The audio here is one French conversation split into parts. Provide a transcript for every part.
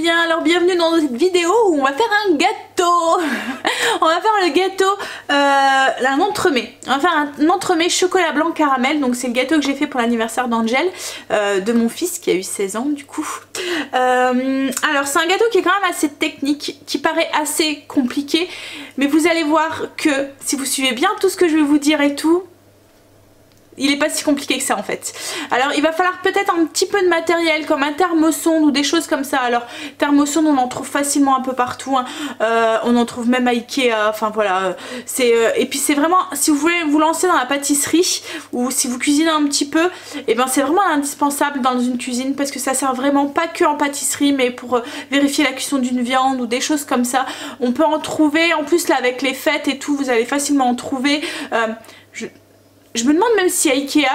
bien, alors bienvenue dans cette vidéo où on va faire un gâteau. On va faire le gâteau, un entremets. On va faire un entremets chocolat blanc caramel. Donc c'est le gâteau que j'ai fait pour l'anniversaire d'Angel, de mon fils qui a eu 16 ans du coup. Alors c'est un gâteau qui est quand même assez technique, qui paraît assez compliqué. Mais vous allez voir que si vous suivez bien tout ce que je vais vous dire et tout, il n'est pas si compliqué que ça en fait. Alors il va falloir peut-être un petit peu de matériel comme un thermosonde ou des choses comme ça. Alors thermosonde on en trouve facilement un peu partout, hein. On en trouve même à Ikea, enfin voilà. Et puis c'est vraiment, si vous voulez vous lancer dans la pâtisserie ou si vous cuisinez un petit peu, et ben c'est vraiment indispensable dans une cuisine parce que ça sert vraiment pas que en pâtisserie mais pour vérifier la cuisson d'une viande ou des choses comme ça. On peut en trouver, en plus là avec les fêtes et tout vous allez facilement en trouver. Je me demande même si à Ikea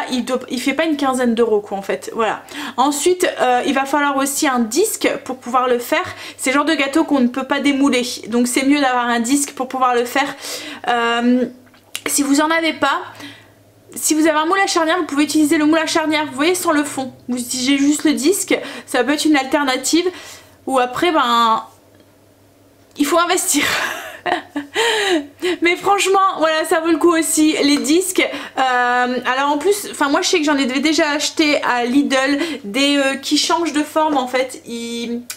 il fait pas une quinzaine d'euros quoi en fait, voilà. Ensuite il va falloir aussi un disque pour pouvoir le faire. C'est le genre de gâteau qu'on ne peut pas démouler, donc c'est mieux d'avoir un disque pour pouvoir le faire. Si vous en avez pas, si vous avez un moule à charnière, vous pouvez utiliser le moule à charnière, vous voyez, sans le fond. Vous utilisez juste le disque, ça peut être une alternative. Ou après ben il faut investir. Mais franchement voilà, ça vaut le coup aussi les disques. Alors en plus, enfin moi je sais que j'en ai déjà acheté à Lidl des qui changent de forme en fait,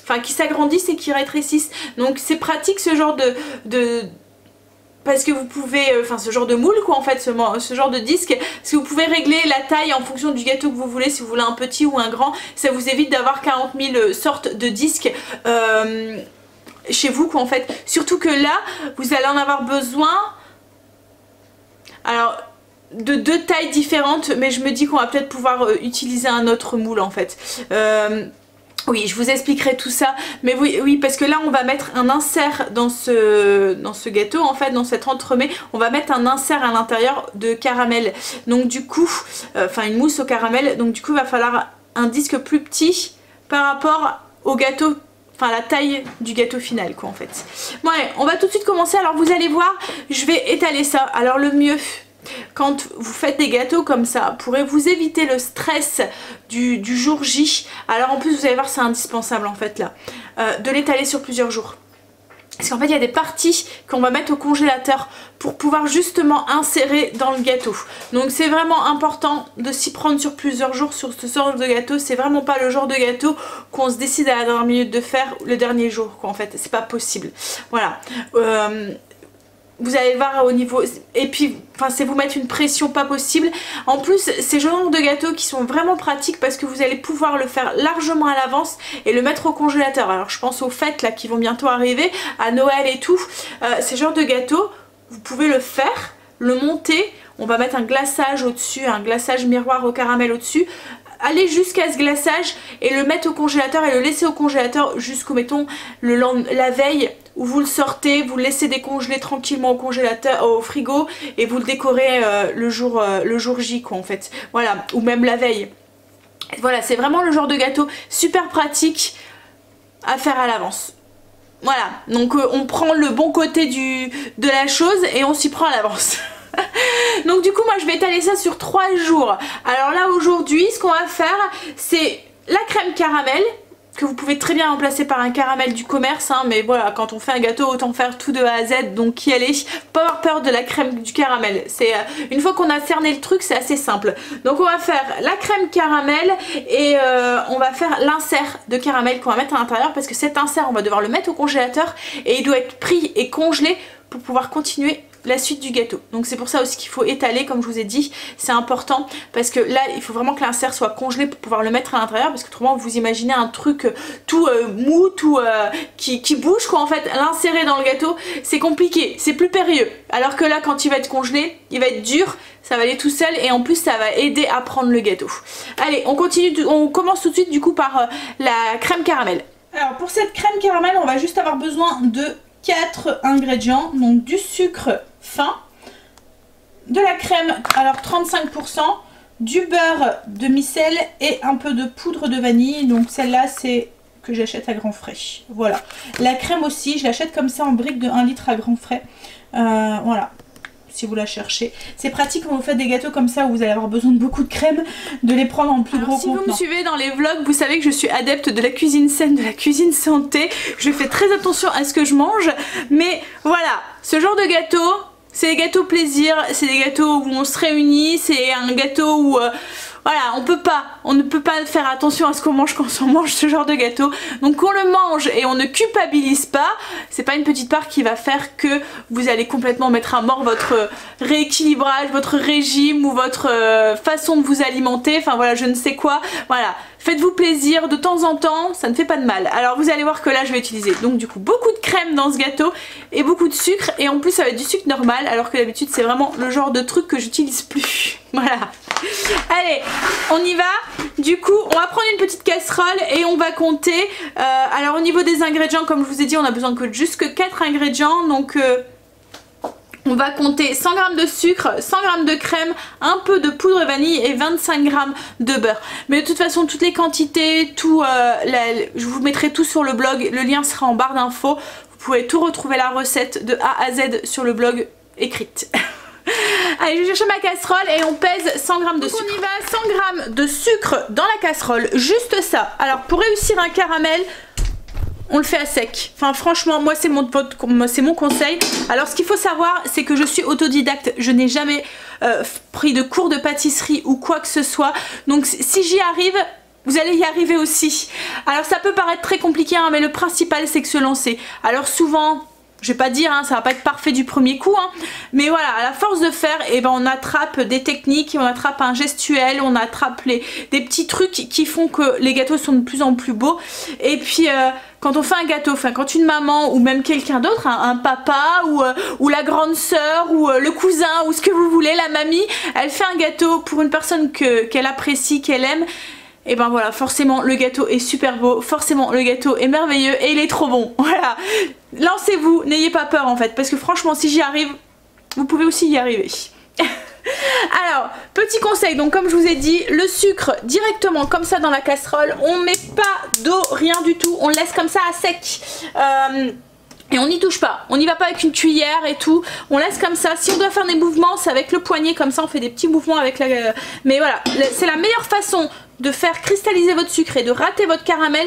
enfin qui s'agrandissent et qui rétrécissent, donc c'est pratique ce genre parce que vous pouvez, enfin ce genre de moule quoi en fait, ce genre de disque, parce que vous pouvez régler la taille en fonction du gâteau que vous voulez, si vous voulez un petit ou un grand, ça vous évite d'avoir 40 000 sortes de disques chez vous quoi en fait. Surtout que là vous allez en avoir besoin, alors de deux tailles différentes, mais je me dis qu'on va peut-être pouvoir utiliser un autre moule en fait. Oui, je vous expliquerai tout ça, mais oui, parce que là on va mettre un insert dans ce gâteau en fait, dans cet entremets, on va mettre un insert à l'intérieur de caramel. Donc du coup, enfin une mousse au caramel, donc du coup il va falloir un disque plus petit par rapport au gâteau, enfin la taille du gâteau final quoi en fait. Bon allez, on va tout de suite commencer. Alors vous allez voir, je vais étaler ça. Alors le mieux quand vous faites des gâteaux comme ça, pour vous éviter le stress du jour J, alors en plus vous allez voir c'est indispensable en fait là, de l'étaler sur plusieurs jours. Parce qu'en fait il y a des parties qu'on va mettre au congélateur pour pouvoir justement insérer dans le gâteau. Donc c'est vraiment important de s'y prendre sur plusieurs jours sur ce genre de gâteau. C'est vraiment pas le genre de gâteau qu'on se décide à la dernière minute de faire le dernier jour quoi en fait. C'est pas possible. Voilà. Vous allez voir au niveau, et puis enfin c'est vous mettre une pression pas possible. En plus c'est ce genre de gâteaux qui sont vraiment pratiques parce que vous allez pouvoir le faire largement à l'avance et le mettre au congélateur. Alors je pense aux fêtes là qui vont bientôt arriver, à Noël et tout, ces genres de gâteaux vous pouvez le faire, le monter, on va mettre un glaçage au dessus, un glaçage miroir au caramel au dessus, aller jusqu'à ce glaçage et le mettre au congélateur et le laisser au congélateur jusqu'au mettons la veille où vous le sortez, vous le laissez décongeler tranquillement au congélateur, au frigo, et vous le décorez le jour J quoi en fait. Voilà, ou même la veille. Voilà, c'est vraiment le genre de gâteau super pratique à faire à l'avance. Voilà, donc on prend le bon côté de la chose et on s'y prend à l'avance. Donc du coup moi je vais étaler ça sur 3 jours. Alors là aujourd'hui ce qu'on va faire c'est la crème caramel, que vous pouvez très bien remplacer par un caramel du commerce, hein, mais voilà, quand on fait un gâteau autant faire tout de A à Z, donc y aller, pas avoir peur de la crème du caramel. C'est une fois qu'on a cerné le truc c'est assez simple. Donc on va faire la crème caramel et on va faire l'insert de caramel qu'on va mettre à l'intérieur, parce que cet insert on va devoir le mettre au congélateur et il doit être pris et congelé pour pouvoir continuer la suite du gâteau. Donc c'est pour ça aussi qu'il faut étaler, comme je vous ai dit, c'est important parce que là il faut vraiment que l'insert soit congelé pour pouvoir le mettre à l'intérieur, parce que autrement vous imaginez un truc tout mou, tout qui bouge quoi en fait, l'insérer dans le gâteau c'est compliqué, c'est plus périlleux, alors que là quand il va être congelé il va être dur, ça va aller tout seul et en plus ça va aider à prendre le gâteau. Allez on continue, on commence tout de suite du coup par la crème caramel. Alors pour cette crème caramel on va juste avoir besoin de 4 ingrédients, donc du sucre fin, de la crème, alors 35%, du beurre demi-sel et un peu de poudre de vanille, donc celle-là c'est que j'achète à Grand Frais. Voilà, la crème aussi je l'achète comme ça en brique de 1 litre à Grand Frais. Voilà, si vous la cherchez. C'est pratique quand vous faites des gâteaux comme ça où vous allez avoir besoin de beaucoup de crème, de les prendre en plus gros contenant. Si vous me suivez dans les vlogs, vous savez que je suis adepte de la cuisine saine, de la cuisine santé. Je fais très attention à ce que je mange, mais voilà, ce genre de gâteau, c'est des gâteaux plaisir, c'est des gâteaux où on se réunit, c'est un gâteau où... voilà, on ne peut pas faire attention à ce qu'on mange quand on mange ce genre de gâteau. Donc on le mange et on ne culpabilise pas. C'est pas une petite part qui va faire que vous allez complètement mettre à mort votre rééquilibrage, votre régime ou votre façon de vous alimenter. Enfin voilà, je ne sais quoi. Voilà, faites-vous plaisir de temps en temps, ça ne fait pas de mal. Alors vous allez voir que là je vais utiliser donc du coup beaucoup de crème dans ce gâteau et beaucoup de sucre. Et en plus ça va être du sucre normal alors que d'habitude c'est vraiment le genre de truc que j'utilise plus. Voilà. Allez, on y va. Du coup, on va prendre une petite casserole et on va compter. Alors au niveau des ingrédients, comme je vous ai dit, on a besoin de juste que 4 ingrédients. Donc on va compter 100 g de sucre, 100 g de crème, un peu de poudre vanille et 25 g de beurre. Mais de toute façon, toutes les quantités, tout, je vous mettrai tout sur le blog. Le lien sera en barre d'infos. Vous pouvez tout retrouver la recette de A à Z sur le blog écrite. Allez, je vais chercher ma casserole et on pèse 100 g de sucre. Donc on y va, 100 g de sucre dans la casserole, juste ça. Alors pour réussir un caramel, on le fait à sec. Enfin franchement, moi c'est mon conseil. Alors ce qu'il faut savoir, c'est que je suis autodidacte. Je n'ai jamais pris de cours de pâtisserie ou quoi que ce soit. Donc si j'y arrive... vous allez y arriver aussi. Alors ça peut paraître très compliqué, hein, mais le principal c'est que se lancer. Alors souvent... je vais pas dire, hein, ça va pas être parfait du premier coup, hein, mais voilà, à la force de faire, et ben on attrape des techniques, on attrape un gestuel, on attrape des petits trucs qui font que les gâteaux sont de plus en plus beaux. Et puis quand on fait un gâteau, enfin quand une maman ou même quelqu'un d'autre, un papa ou la grande sœur ou le cousin ou ce que vous voulez, la mamie, elle fait un gâteau pour une personne qu'elle apprécie, qu'elle aime. Et ben voilà, forcément le gâteau est super beau, forcément le gâteau est merveilleux et il est trop bon. Voilà, lancez-vous, n'ayez pas peur en fait, parce que franchement si j'y arrive, vous pouvez aussi y arriver. Alors, petit conseil, donc comme je vous ai dit, le sucre directement comme ça dans la casserole, on met pas d'eau, rien du tout, on le laisse comme ça à sec. Et on n'y touche pas, on n'y va pas avec une cuillère et tout, on laisse comme ça. Si on doit faire des mouvements, c'est avec le poignet, comme ça on fait des petits mouvements avec la... mais voilà, c'est la meilleure façon de faire cristalliser votre sucre et de rater votre caramel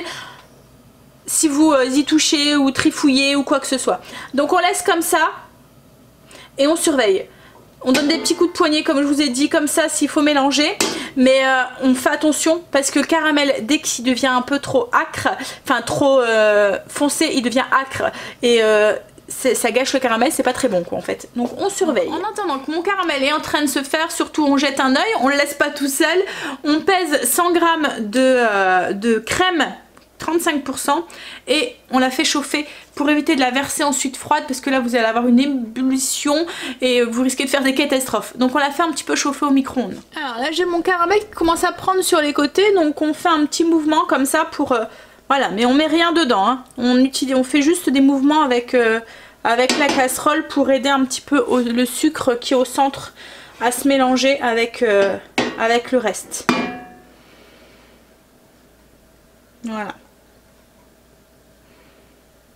si vous y touchez ou trifouillez ou quoi que ce soit. Donc on laisse comme ça et on surveille. On donne des petits coups de poignet comme je vous ai dit, comme ça s'il faut mélanger. Mais on fait attention parce que le caramel, dès qu'il devient un peu trop acre, enfin trop foncé, il devient acre. Et ça gâche le caramel, c'est pas très bon quoi en fait. Donc on surveille. En attendant que mon caramel est en train de se faire, surtout on jette un œil, on le laisse pas tout seul. On pèse 100 g de crème 35% et on la fait chauffer pour éviter de la verser ensuite froide parce que là vous allez avoir une ébullition et vous risquez de faire des catastrophes. Donc on la fait un petit peu chauffer au micro-ondes. Alors là j'ai mon caramel qui commence à prendre sur les côtés, donc on fait un petit mouvement comme ça pour... voilà, mais on met rien dedans, hein. On fait juste des mouvements avec la casserole pour aider un petit peu le sucre qui est au centre à se mélanger avec le reste. Voilà.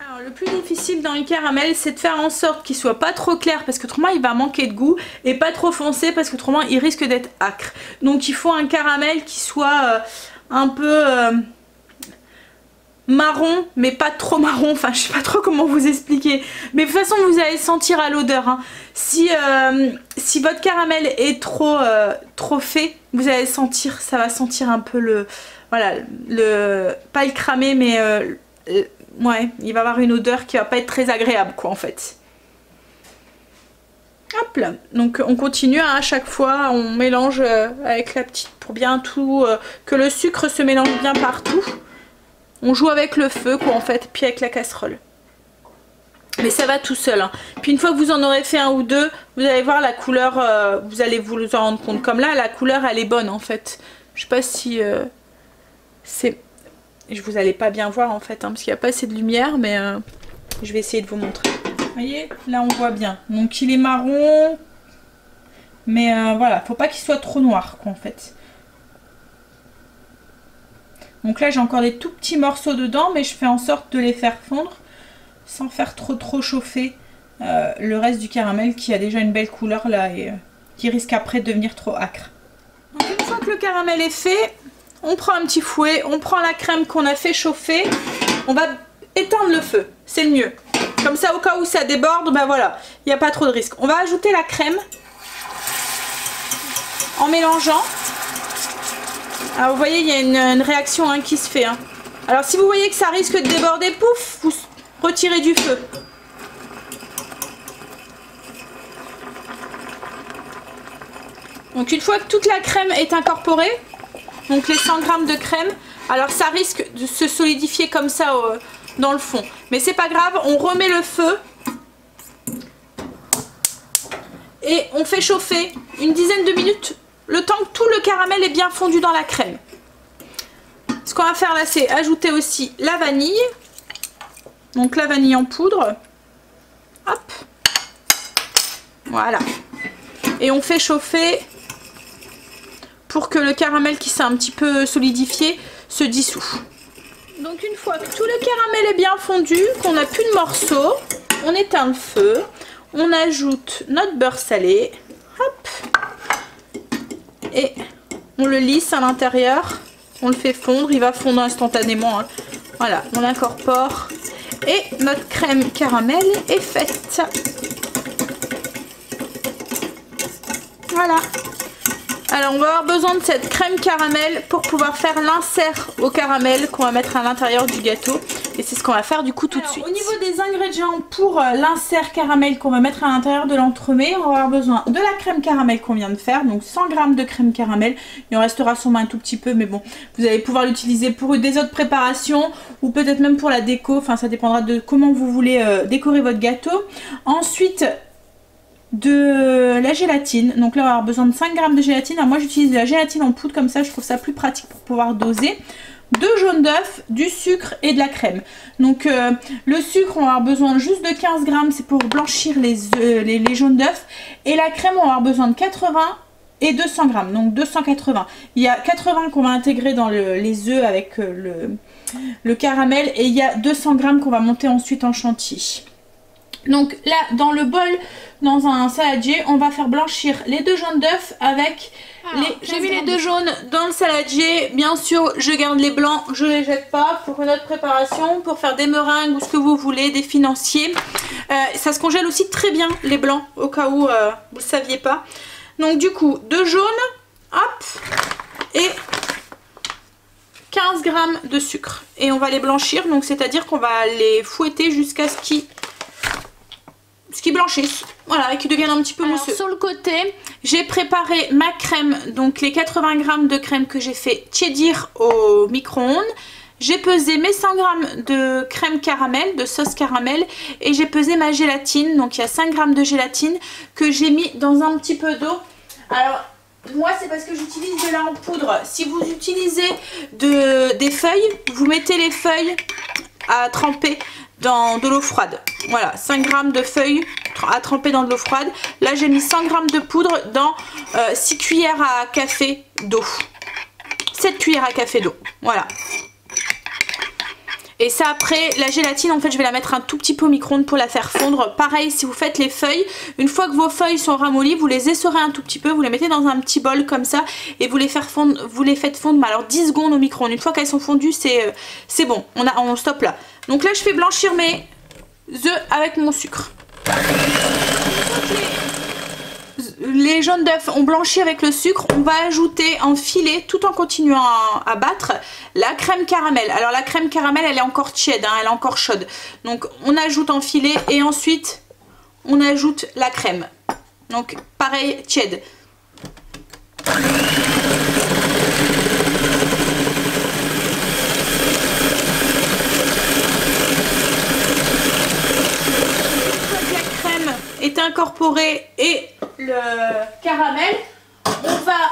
Alors le plus difficile dans le caramel, c'est de faire en sorte qu'il soit pas trop clair parce qu'autrement il va manquer de goût, et pas trop foncé parce qu'autrement il risque d'être acre. Donc il faut un caramel qui soit un peu marron, mais pas trop marron, enfin je sais pas trop comment vous expliquer, mais de toute façon vous allez sentir à l'odeur, hein. Si votre caramel est trop fait, vous allez sentir, ça va sentir un peu le... voilà, pas le cramé, mais ouais, il va avoir une odeur qui va pas être très agréable quoi en fait. Hop là, donc on continue, hein, à chaque fois on mélange avec la petite pour bien tout, que le sucre se mélange bien partout. On joue avec le feu quoi en fait, puis avec la casserole. Mais ça va tout seul, hein. Puis une fois que vous en aurez fait un ou deux, vous allez voir la couleur, vous allez vous en rendre compte. Comme là, la couleur elle est bonne en fait. Je sais pas si c'est... vous allez pas bien voir en fait, hein, parce qu'il n'y a pas assez de lumière, mais je vais essayer de vous montrer. Vous voyez, là on voit bien. Donc il est marron, mais voilà, faut pas qu'il soit trop noir quoi en fait. Donc là j'ai encore des tout petits morceaux dedans, mais je fais en sorte de les faire fondre sans faire trop chauffer le reste du caramel qui a déjà une belle couleur là et qui risque après de devenir trop acre. Donc une fois que le caramel est fait, on prend un petit fouet, on prend la crème qu'on a fait chauffer, on va éteindre le feu, c'est le mieux. Comme ça au cas où ça déborde, ben voilà, il n'y a pas trop de risque. On va ajouter la crème en mélangeant. Alors vous voyez, il y a une réaction hein, qui se fait. Hein. Alors si vous voyez que ça risque de déborder, pouf, vous retirez du feu. Donc une fois que toute la crème est incorporée, donc les 100 g de crème, alors ça risque de se solidifier comme ça dans le fond. Mais c'est pas grave, on remet le feu et on fait chauffer une dizaine de minutes, le temps que tout le caramel est bien fondu dans la crème. Ce qu'on va faire là, c'est ajouter aussi la vanille. Donc la vanille en poudre. Hop. Voilà. Et on fait chauffer pour que le caramel qui s'est un petit peu solidifié se dissout. Donc une fois que tout le caramel est bien fondu, qu'on n'a plus de morceaux, on éteint le feu, on ajoute notre beurre salé, hop, et on le lisse à l'intérieur, on le fait fondre, il va fondre instantanément, hein. Voilà, on l'incorpore et notre crème caramel est faite. Voilà. Alors on va avoir besoin de cette crème caramel pour pouvoir faire l'insert au caramel qu'on va mettre à l'intérieur du gâteau. Et c'est ce qu'on va faire du coup tout de suite. Au niveau des ingrédients pour l'insert caramel qu'on va mettre à l'intérieur de l'entremets, on va avoir besoin de la crème caramel qu'on vient de faire. Donc 100 g de crème caramel. Il en restera sûrement un tout petit peu, mais bon, vous allez pouvoir l'utiliser pour des autres préparations ou peut-être même pour la déco. Enfin ça dépendra de comment vous voulez décorer votre gâteau. Ensuite, de la gélatine, donc là on va avoir besoin de 5 g de gélatine. Alors moi j'utilise de la gélatine en poudre, comme ça je trouve ça plus pratique pour pouvoir doser. 2 jaunes d'œufs, du sucre et de la crème. Donc le sucre on va avoir besoin juste de 15 g, c'est pour blanchir les jaunes d'œufs. Et la crème on va avoir besoin de 80 et 200 g, donc 280. Il y a 80 qu'on va intégrer dans les œufs avec le caramel et il y a 200 g qu'on va monter ensuite en chantilly. Donc là dans le bol, dans un saladier, on va faire blanchir les 2 jaunes d'œufs avec les... J'ai mis les 2 jaunes dans le saladier. Bien sûr je garde les blancs, je les jette pas pour une autre préparation, pour faire des meringues ou ce que vous voulez, des financiers. Ça se congèle aussi très bien les blancs, au cas où vous ne saviez pas. Donc du coup 2 jaunes, hop, et 15 g de sucre. Et on va les blanchir, donc c'est à dire qu'on va les fouetter jusqu'à ce qu'ils blanchissent, voilà, et qu'ils deviennent un petit peu mousseux. Sur le côté, j'ai préparé ma crème, donc les 80 g de crème que j'ai fait tiédir au micro-ondes. J'ai pesé mes 100 g de crème caramel, de sauce caramel, et j'ai pesé ma gélatine, donc il y a 5 g de gélatine que j'ai mis dans un petit peu d'eau. Alors moi c'est parce que j'utilise de la en poudre. Si vous utilisez des feuilles, vous mettez les feuilles à tremper dans de l'eau froide. Voilà, 5 g de feuilles à tremper dans de l'eau froide. Là j'ai mis 100 g de poudre dans 6 cuillères à café d'eau. 7 cuillères à café d'eau, voilà. Et ça après, la gélatine en fait je vais la mettre un tout petit peu au micro-ondes pour la faire fondre. Pareil si vous faites les feuilles, une fois que vos feuilles sont ramollies, vous les essorez un tout petit peu, vous les mettez dans un petit bol comme ça et vous les faites fondre mais alors 10 secondes au micro-ondes. Une fois qu'elles sont fondues c'est bon, on stoppe là. Donc là je fais blanchir mes œufs avec mon sucre. Les jaunes d'œufs ont blanchi avec le sucre, on va ajouter en filet tout en continuant à battre la crème caramel. Alors la crème caramel elle est encore tiède, hein, elle est encore chaude. Donc on ajoute en filet et ensuite on ajoute la crème. Donc pareil tiède. Est incorporé et le caramel, on va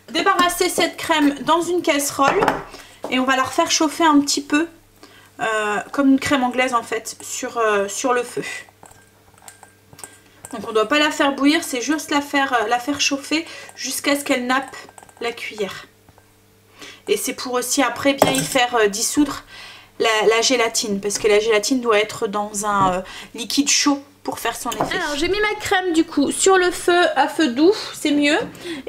débarrasser cette crème dans une casserole et on va la refaire chauffer un petit peu comme une crème anglaise en fait sur le feu. Donc on ne doit pas la faire bouillir, c'est juste la faire chauffer jusqu'à ce qu'elle nappe la cuillère. Et c'est pour aussi après bien y faire dissoudre la gélatine, parce que la gélatine doit être dans un liquide chaud pour faire son effet. Alors j'ai mis ma crème du coup sur le feu à feu doux, c'est mieux.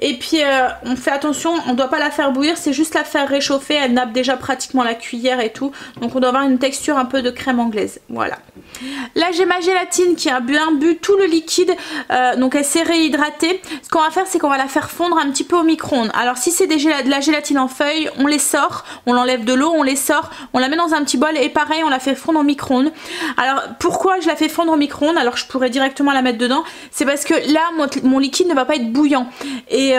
Et puis on fait attention, on ne doit pas la faire bouillir, c'est juste la faire réchauffer. Elle nappe déjà pratiquement la cuillère et tout. Donc on doit avoir une texture un peu de crème anglaise. Voilà. Là j'ai ma gélatine qui a bien bu tout le liquide, donc elle s'est réhydratée. Ce qu'on va faire, c'est qu'on va la faire fondre un petit peu au micro-ondes. Alors si c'est de la gélatine en feuilles, on les sort, on l'enlève de l'eau, on les sort, on la met dans un petit bol et pareil on la fait fondre au micro-ondes. Alors pourquoi je la fais fondre au micro-ondes? Alors je pourrais directement la mettre dedans, c'est parce que là mon liquide ne va pas être bouillant et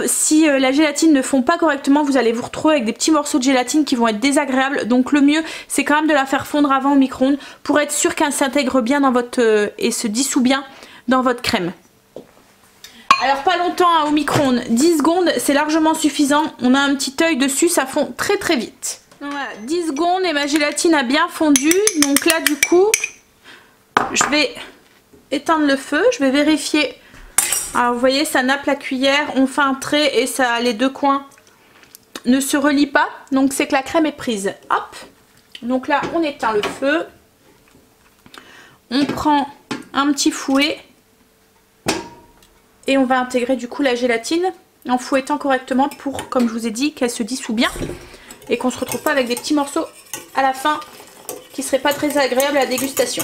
si la gélatine ne fond pas correctement, vous allez vous retrouver avec des petits morceaux de gélatine qui vont être désagréables. Donc le mieux c'est quand même de la faire fondre avant au micro-ondes pour être sûr qu'elle s'intègre bien dans votre et se dissout bien dans votre crème. Alors pas longtemps hein, au micro-ondes, 10 secondes c'est largement suffisant. On a un petit œil dessus, ça fond très très vite. Voilà, 10 secondes et ma gélatine a bien fondu. Donc là du coup je vais éteindre le feu, je vais vérifier. Alors vous voyez, ça nappe la cuillère, on fait un trait et ça, les deux coins ne se relient pas. Donc c'est que la crème est prise. Hop. Donc là on éteint le feu. On prend un petit fouet et on va intégrer du coup la gélatine en fouettant correctement pour, comme je vous ai dit, qu'elle se dissout bien et qu'on se retrouve pas avec des petits morceaux à la fin qui seraient pas très agréables à la dégustation.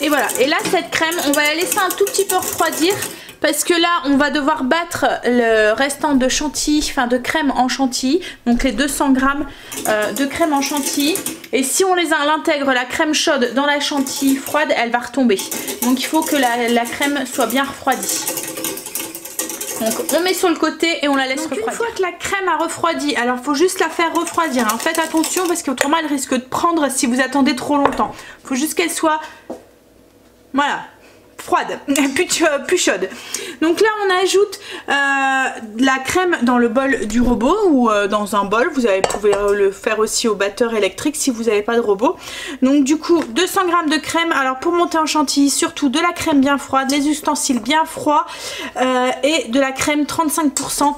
Et voilà, et là cette crème, on va la laisser un tout petit peu refroidir parce que là on va devoir battre le restant de chantilly, enfin de crème en chantilly, donc les 200 g de crème en chantilly. Et si on l'intègre la crème chaude dans la chantilly froide, elle va retomber. Donc il faut que la crème soit bien refroidie. Donc on met sur le côté et on la laisse refroidir. Une fois que la crème a refroidi, alors il faut juste la faire refroidir, hein. Faites attention parce qu'autrement elle risque de prendre si vous attendez trop longtemps. Il faut juste qu'elle soit... Voilà, froide, plus chaude. Donc là on ajoute la crème dans le bol du robot ou dans un bol. Vous pouvez le faire aussi au batteur électrique si vous n'avez pas de robot. Donc du coup 200 g de crème. Alors pour monter en chantilly, surtout de la crème bien froide, les ustensiles bien froids et de la crème 35%.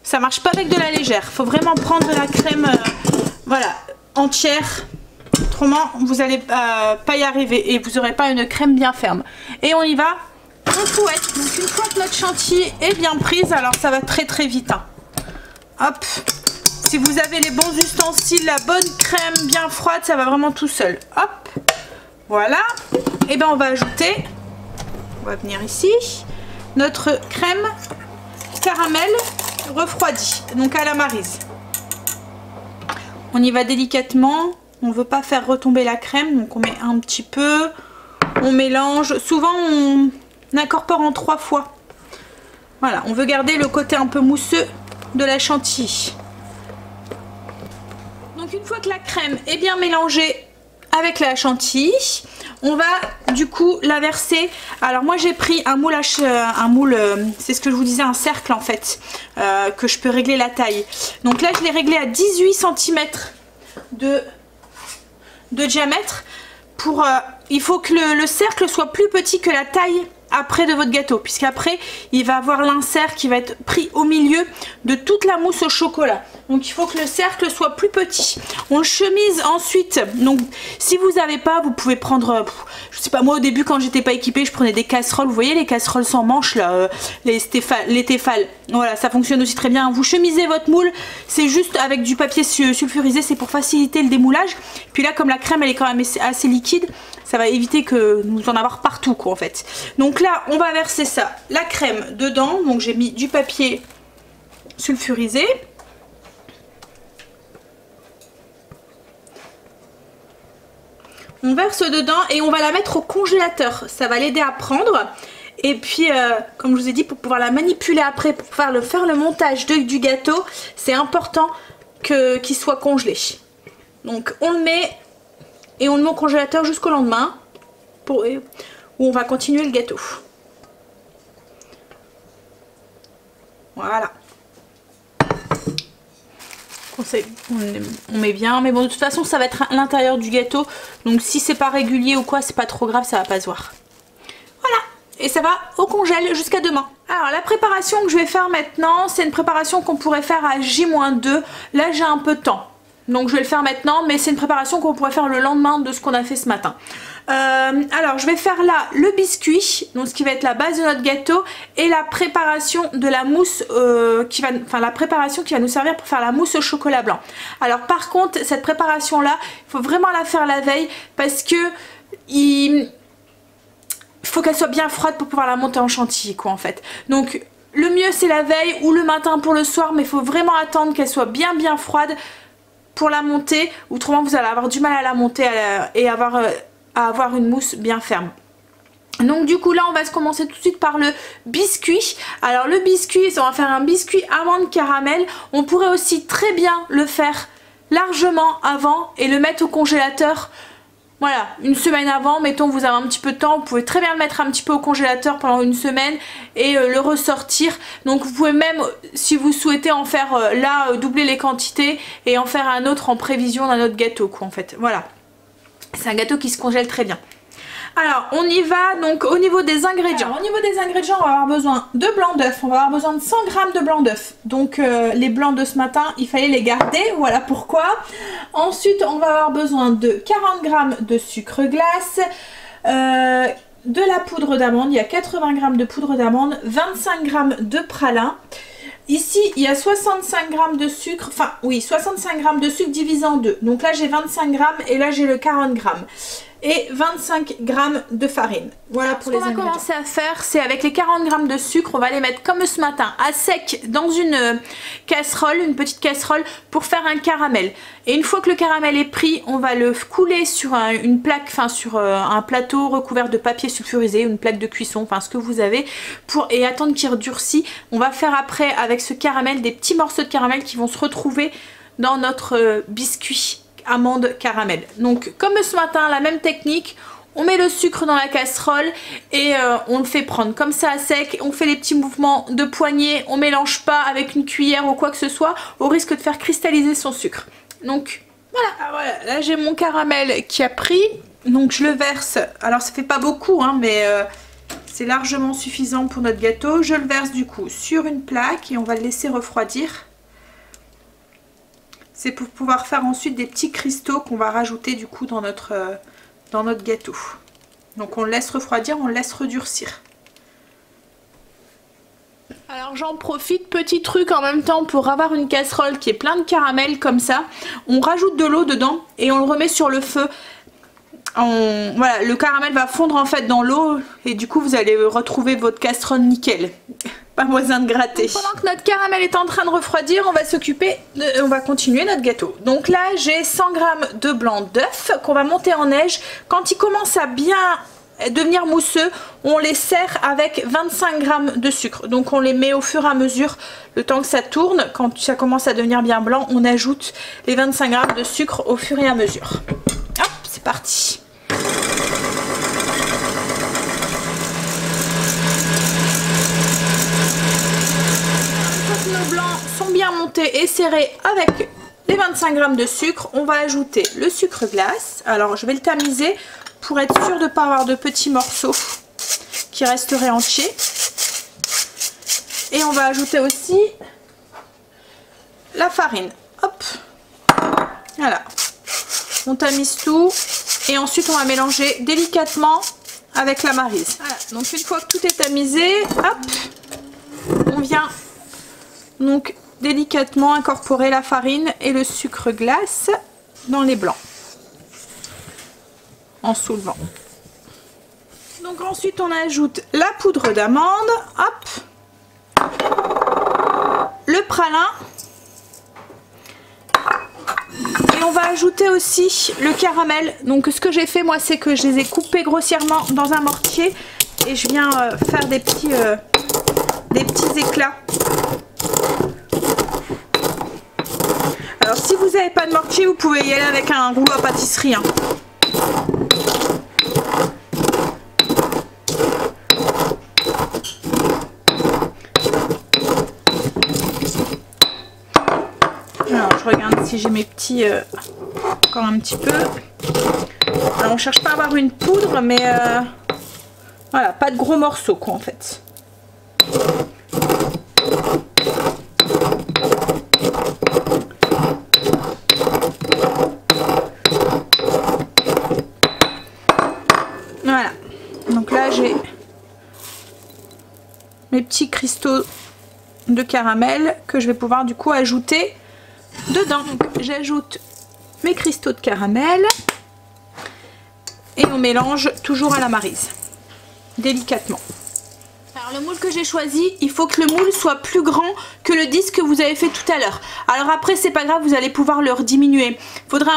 Ça marche pas avec de la légère. Faut vraiment prendre de la crème voilà, entière. Autrement, vous n'allez pas y arriver et vous n'aurez pas une crème bien ferme. Et on y va, on fouette. Donc une fois que notre chantilly est bien prise, alors ça va très très vite. Hein. Hop, si vous avez les bons ustensiles, la bonne crème bien froide, ça va vraiment tout seul. Hop, voilà. Et bien on va ajouter, on va venir ici, notre crème caramel refroidie, donc à la Maryse. On y va délicatement. On ne veut pas faire retomber la crème, donc on met un petit peu, on mélange. Souvent on incorpore en 3 fois. Voilà, on veut garder le côté un peu mousseux de la chantilly. Donc une fois que la crème est bien mélangée avec la chantilly, on va du coup la verser. Alors moi j'ai pris un moule, c'est ce que je vous disais, un cercle en fait, que je peux régler la taille. Donc là je l'ai réglé à 18 cm de diamètre pour il faut que le cercle soit plus petit que la taille après de votre gâteau, puisqu'après il va avoir l'insert qui va être pris au milieu de toute la mousse au chocolat. Donc il faut que le cercle soit plus petit. On le chemise ensuite. Donc si vous n'avez pas, vous pouvez prendre, je sais pas, moi au début quand j'étais pas équipée, je prenais des casseroles. Vous voyez les casseroles sans manches là, les Tefal. Voilà, ça fonctionne aussi très bien. Vous chemisez votre moule, c'est juste avec du papier sulfurisé, c'est pour faciliter le démoulage. Puis là comme la crème elle est quand même assez liquide, ça va éviter que nous en avoir partout quoi en fait. Donc là on va verser ça, la crème dedans. Donc j'ai mis du papier sulfurisé. On verse dedans et on va la mettre au congélateur. Ça va l'aider à prendre. Et puis comme je vous ai dit, pour pouvoir la manipuler après, pour faire le montage du gâteau, c'est important qu'il soit congelé. Donc on le met et on le met au congélateur jusqu'au lendemain où on va continuer le gâteau. Voilà. On met bien, mais bon de toute façon ça va être à l'intérieur du gâteau, donc si c'est pas régulier ou quoi, c'est pas trop grave, ça va pas se voir. Voilà, et ça va au congèle jusqu'à demain. Alors la préparation que je vais faire maintenant, c'est une préparation qu'on pourrait faire à J-2. Là j'ai un peu de temps, donc je vais le faire maintenant, mais c'est une préparation qu'on pourrait faire le lendemain de ce qu'on a fait ce matin. Alors je vais faire là le biscuit, donc ce qui va être la base de notre gâteau, et la préparation de la mousse la préparation qui va nous servir pour faire la mousse au chocolat blanc. Alors par contre cette préparation là, il faut vraiment la faire la veille parce que il faut qu'elle soit bien froide pour pouvoir la monter en chantilly quoi en fait. Donc le mieux c'est la veille ou le matin pour le soir, mais il faut vraiment attendre qu'elle soit bien froide pour la monter, autrement vous allez avoir du mal à la monter et à avoir une mousse bien ferme. Donc du coup là on va se commencer tout de suite par le biscuit. Alors le biscuit, on va faire un biscuit amande caramel. On pourrait aussi très bien le faire largement avant et le mettre au congélateur. Voilà, une semaine avant, mettons vous avez un petit peu de temps, vous pouvez très bien le mettre un petit peu au congélateur pendant une semaine et le ressortir. Donc vous pouvez même, si vous souhaitez en faire doubler les quantités et en faire un autre en prévision d'un autre gâteau quoi en fait. Voilà. C'est un gâteau qui se congèle très bien. Alors on y va donc au niveau des ingrédients. Alors, au niveau des ingrédients on va avoir besoin de blanc d'œuf. On va avoir besoin de 100 g de blanc d'œuf. Donc les blancs de ce matin il fallait les garder. Voilà pourquoi. Ensuite on va avoir besoin de 40 g de sucre glace. De la poudre d'amande. Il y a 80 g de poudre d'amande. 25 g de pralin. Ici il y a 65 g de sucre, enfin oui 65 g de sucre divisé en deux. Donc là j'ai 25 g et là j'ai le 40 g. Et 25 g de farine. Voilà pour les ingrédients. Ce qu'on va commencer à faire, c'est avec les 40 g de sucre, on va les mettre comme ce matin à sec dans une casserole, une petite casserole pour faire un caramel. Et une fois que le caramel est pris, on va le couler sur une plaque, enfin sur un plateau recouvert de papier sulfurisé, une plaque de cuisson, enfin ce que vous avez, et attendre qu'il redurcisse. On va faire après avec ce caramel des petits morceaux de caramel qui vont se retrouver dans notre biscuit amande caramel. Donc comme ce matin, la même technique, on met le sucre dans la casserole et on le fait prendre comme ça à sec, on fait les petits mouvements de poignet, on mélange pas avec une cuillère ou quoi que ce soit au risque de faire cristalliser son sucre. Donc voilà. Ah, voilà, là j'ai mon caramel qui a pris, donc je le verse, alors ça fait pas beaucoup hein, mais c'est largement suffisant pour notre gâteau. Je le verse du coup sur une plaque et on va le laisser refroidir. C'est pour pouvoir faire ensuite des petits cristaux qu'on va rajouter du coup dans notre gâteau. Donc on le laisse refroidir, on le laisse redurcir. Alors j'en profite, petit truc en même temps pour avoir une casserole qui est plein de caramel comme ça. On rajoute de l'eau dedans et on le remet sur le feu. Voilà, le caramel va fondre en fait dans l'eau et du coup vous allez retrouver votre casserole nickel. Pas besoin de gratter. Donc, pendant que notre caramel est en train de refroidir, on va continuer notre gâteau. Donc là j'ai 100 g de blanc d'œuf qu'on va monter en neige. Quand il commence à bien devenir mousseux, on les serre avec 25 g de sucre. Donc on les met au fur et à mesure, le temps que ça tourne. Quand ça commence à devenir bien blanc, on ajoute les 25 g de sucre au fur et à mesure. Hop, c'est parti. Nos blancs sont bien montés et serrés avec les 25 g de sucre, on va ajouter le sucre glace. Alors je vais le tamiser pour être sûr de ne pas avoir de petits morceaux qui resteraient entiers. Et on va ajouter aussi la farine. Hop, voilà. On tamise tout et ensuite on va mélanger délicatement avec la maryse. Voilà. Donc une fois que tout est tamisé, hop, on vient donc délicatement incorporer la farine et le sucre glace dans les blancs en soulevant. Donc ensuite on ajoute la poudre d'amande, hop, le pralin et on va ajouter aussi le caramel. Donc ce que j'ai fait moi c'est que je les ai coupés grossièrement dans un mortier et je viens faire des petits éclats. Alors si vous n'avez pas de mortier, vous pouvez y aller avec un rouleau à pâtisserie. Hein. Alors je regarde si j'ai mes petits... encore un petit peu. Alors on cherche pas à avoir une poudre, mais Voilà, pas de gros morceaux quoi en fait. Voilà, donc là j'ai mes petits cristaux de caramel que je vais pouvoir du coup ajouter dedans. J'ajoute mes cristaux de caramel et on mélange toujours à la maryse, délicatement. Alors le moule que j'ai choisi, il faut que le moule soit plus grand que le disque que vous avez fait tout à l'heure. Alors après c'est pas grave, vous allez pouvoir le rediminuer. Il faudra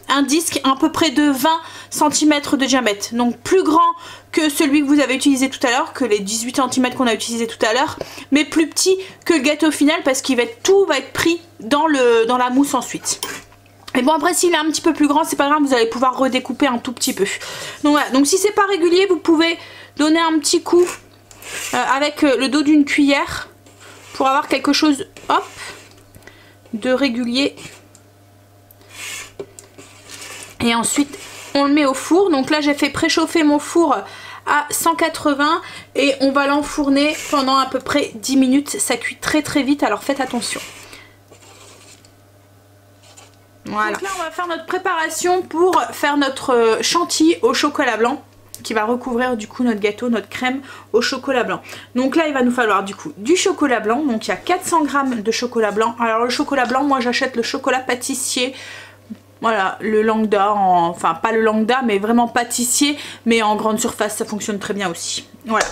un disque à peu près de 20 cm de diamètre. Donc plus grand que celui que vous avez utilisé tout à l'heure, que les 18 cm qu'on a utilisé tout à l'heure, mais plus petit que le gâteau final parce qu'il tout va être pris dans la mousse ensuite. Et bon après s'il est un petit peu plus grand, c'est pas grave, vous allez pouvoir redécouper un tout petit peu. Donc voilà, donc si c'est pas régulier, vous pouvez donner un petit coup avec le dos d'une cuillère pour avoir quelque chose, hop, de régulier. Et ensuite on le met au four. Donc là j'ai fait préchauffer mon four à 180 et on va l'enfourner pendant à peu près 10 minutes. Ça cuit très très vite, alors faites attention. Voilà. Donc là on va faire notre préparation pour faire notre chantilly au chocolat blanc qui va recouvrir du coup notre gâteau, notre crème au chocolat blanc. Donc là il va nous falloir du coup du chocolat blanc. Donc il y a 400 g de chocolat blanc. Alors le chocolat blanc, moi j'achète le chocolat pâtissier. Voilà, le Langda, enfin pas le Langda mais vraiment pâtissier, mais en grande surface ça fonctionne très bien aussi. Voilà.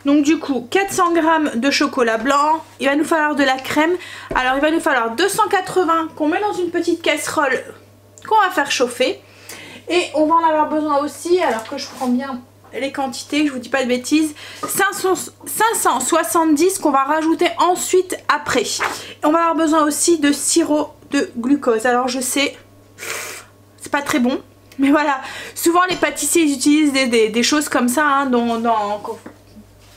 Donc du coup 400 g de chocolat blanc, il va nous falloir de la crème. Alors il va nous falloir 280 qu'on met dans une petite casserole qu'on va faire chauffer. Et on va en avoir besoin aussi, alors que je prends bien les quantités, je vous dis pas de bêtises, 570 qu'on va rajouter ensuite après. Et on va avoir besoin aussi de sirop de glucose. Alors je sais, c'est pas très bon, mais voilà, souvent les pâtissiers ils utilisent des choses comme ça, hein,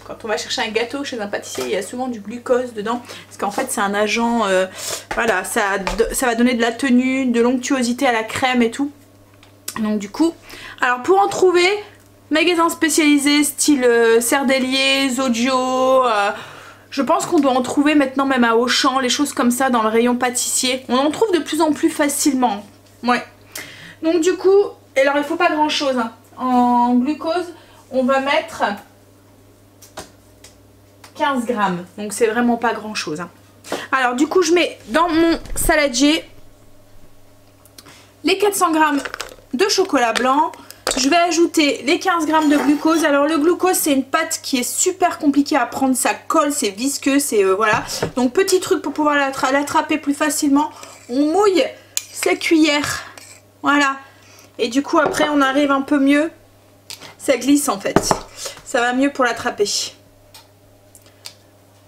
quand on va chercher un gâteau chez un pâtissier, il y a souvent du glucose dedans, parce qu'en fait c'est un agent, voilà, ça va donner de la tenue, de l'onctuosité à la crème et tout. Donc du coup, alors pour en trouver, magasins spécialisés style Cerdelier, Zodio, je pense qu'on doit en trouver maintenant même à Auchan, les choses comme ça dans le rayon pâtissier. On en trouve de plus en plus facilement. Ouais. Donc du coup, alors il faut pas grand chose, hein. En glucose, on va mettre 15 g. Donc c'est vraiment pas grand chose, hein. Alors du coup, je mets dans mon saladier les 400 g de chocolat blanc. Je vais ajouter les 15 g de glucose. Alors le glucose c'est une pâte qui est super compliquée à prendre, ça colle, c'est visqueux, c'est voilà. Donc petit truc pour pouvoir l'attraper plus facilement, on mouille sa cuillère, voilà. Et du coup après on arrive un peu mieux, ça glisse en fait, ça va mieux pour l'attraper.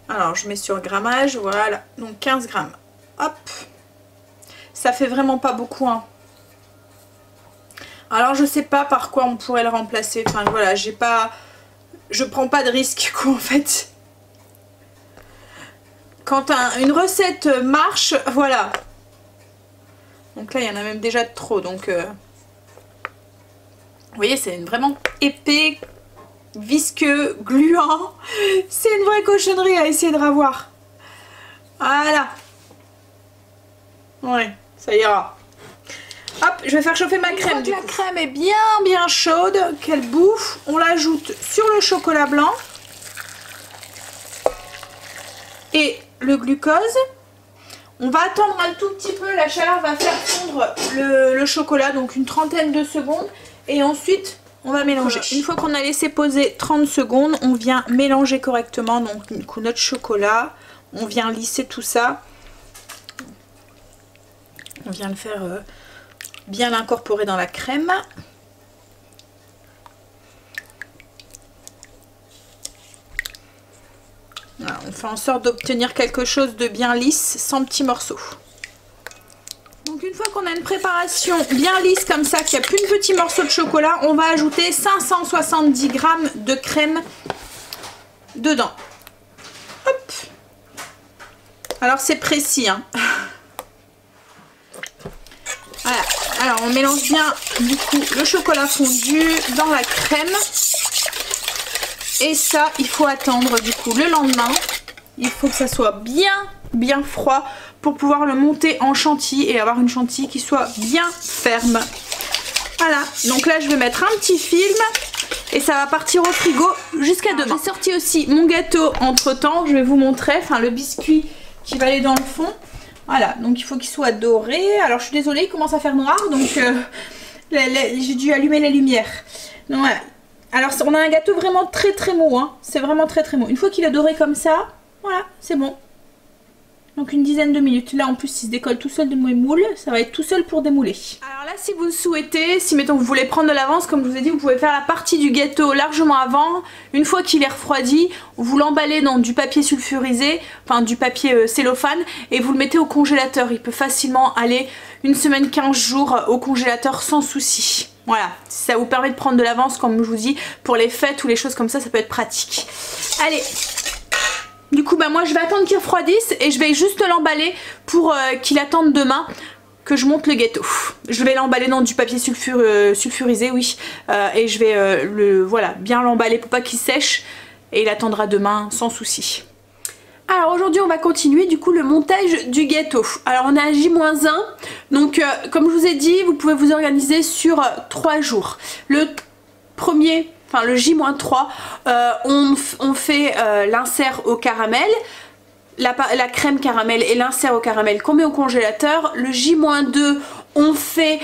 Alors je mets sur grammage, voilà, donc 15 g, hop. Ça fait vraiment pas beaucoup, hein. Alors je sais pas par quoi on pourrait le remplacer, enfin voilà, je prends pas de risque quoi en fait. Quand une recette marche, voilà. Donc là il y en a même déjà trop, donc vous voyez c'est vraiment épais, visqueux, gluant. C'est une vraie cochonnerie à essayer de ravoir. Voilà. Ouais, ça ira. Hop, je vais faire chauffer ma crème. Une fois que la crème est bien chaude, qu'elle bouffe, on l'ajoute sur le chocolat blanc et le glucose. On va attendre un tout petit peu, la chaleur va faire fondre le chocolat, donc une trentaine de secondes. Et ensuite, on va mélanger. Une fois qu'on a laissé poser 30 secondes, on vient mélanger correctement donc du coup, notre chocolat. On vient lisser tout ça. On vient le faire... bien l'incorporer dans la crème. Voilà, on fait en sorte d'obtenir quelque chose de bien lisse, sans petits morceaux. Donc une fois qu'on a une préparation bien lisse comme ça, qu'il n'y a plus de petits morceaux de chocolat, on va ajouter 570 g de crème dedans. Hop. Alors c'est précis, hein. Voilà. Alors on mélange bien du coup le chocolat fondu dans la crème. Et ça, il faut attendre du coup le lendemain. Il faut que ça soit bien froid pour pouvoir le monter en chantilly et avoir une chantilly qui soit bien ferme. Voilà, donc là je vais mettre un petit film et ça va partir au frigo jusqu'à demain. J'ai sorti aussi mon gâteau entre temps, je vais vous montrer, enfin le biscuit qui va aller dans le fond. Voilà, donc il faut qu'il soit doré. Alors je suis désolée, il commence à faire noir, donc j'ai dû allumer la lumière. Donc voilà. Alors on a un gâteau vraiment très mou, hein. C'est vraiment très mou. Une fois qu'il est doré comme ça, voilà, c'est bon. Donc une dizaine de minutes. Là en plus il se décolle tout seul de mes moules. Ça va être tout seul pour démouler. Alors là si vous le souhaitez, si mettons vous voulez prendre de l'avance, comme je vous ai dit, vous pouvez faire la partie du gâteau largement avant. Une fois qu'il est refroidi, vous l'emballez dans du papier sulfurisé, enfin du papier cellophane, et vous le mettez au congélateur. Il peut facilement aller une semaine, 15 jours au congélateur sans souci. Voilà, ça vous permet de prendre de l'avance, comme je vous dis, pour les fêtes ou les choses comme ça peut être pratique. Allez, du coup bah moi je vais attendre qu'il refroidisse et je vais juste l'emballer pour qu'il attende demain que je monte le gâteau. Je vais l'emballer dans du papier sulfurisé, oui, et je vais voilà, bien l'emballer pour pas qu'il sèche et il attendra demain sans souci. Alors aujourd'hui on va continuer du coup le montage du gâteau. Alors on est à J-1, donc comme je vous ai dit, vous pouvez vous organiser sur 3 jours. Le premier, enfin le J-3, on fait l'insert au caramel, la crème caramel et l'insert au caramel qu'on met au congélateur. Le J-2, on fait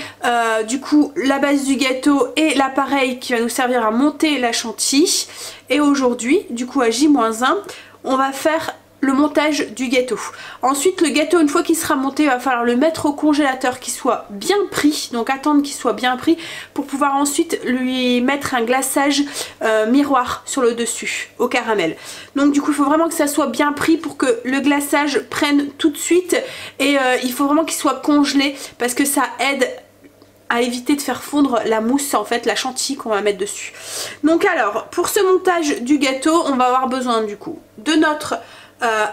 du coup la base du gâteau et l'appareil qui va nous servir à monter la chantilly. Et aujourd'hui, du coup à J-1, on va faire le montage du gâteau. Ensuite le gâteau, une fois qu'il sera monté, il va falloir le mettre au congélateur qu'il soit bien pris, donc attendre qu'il soit bien pris pour pouvoir ensuite lui mettre un glaçage miroir sur le dessus au caramel. Donc du coup il faut vraiment que ça soit bien pris pour que le glaçage prenne tout de suite, et il faut vraiment qu'il soit congelé parce que ça aide à éviter de faire fondre la mousse, en fait la chantilly qu'on va mettre dessus. Donc alors pour ce montage du gâteau, on va avoir besoin du coup de notre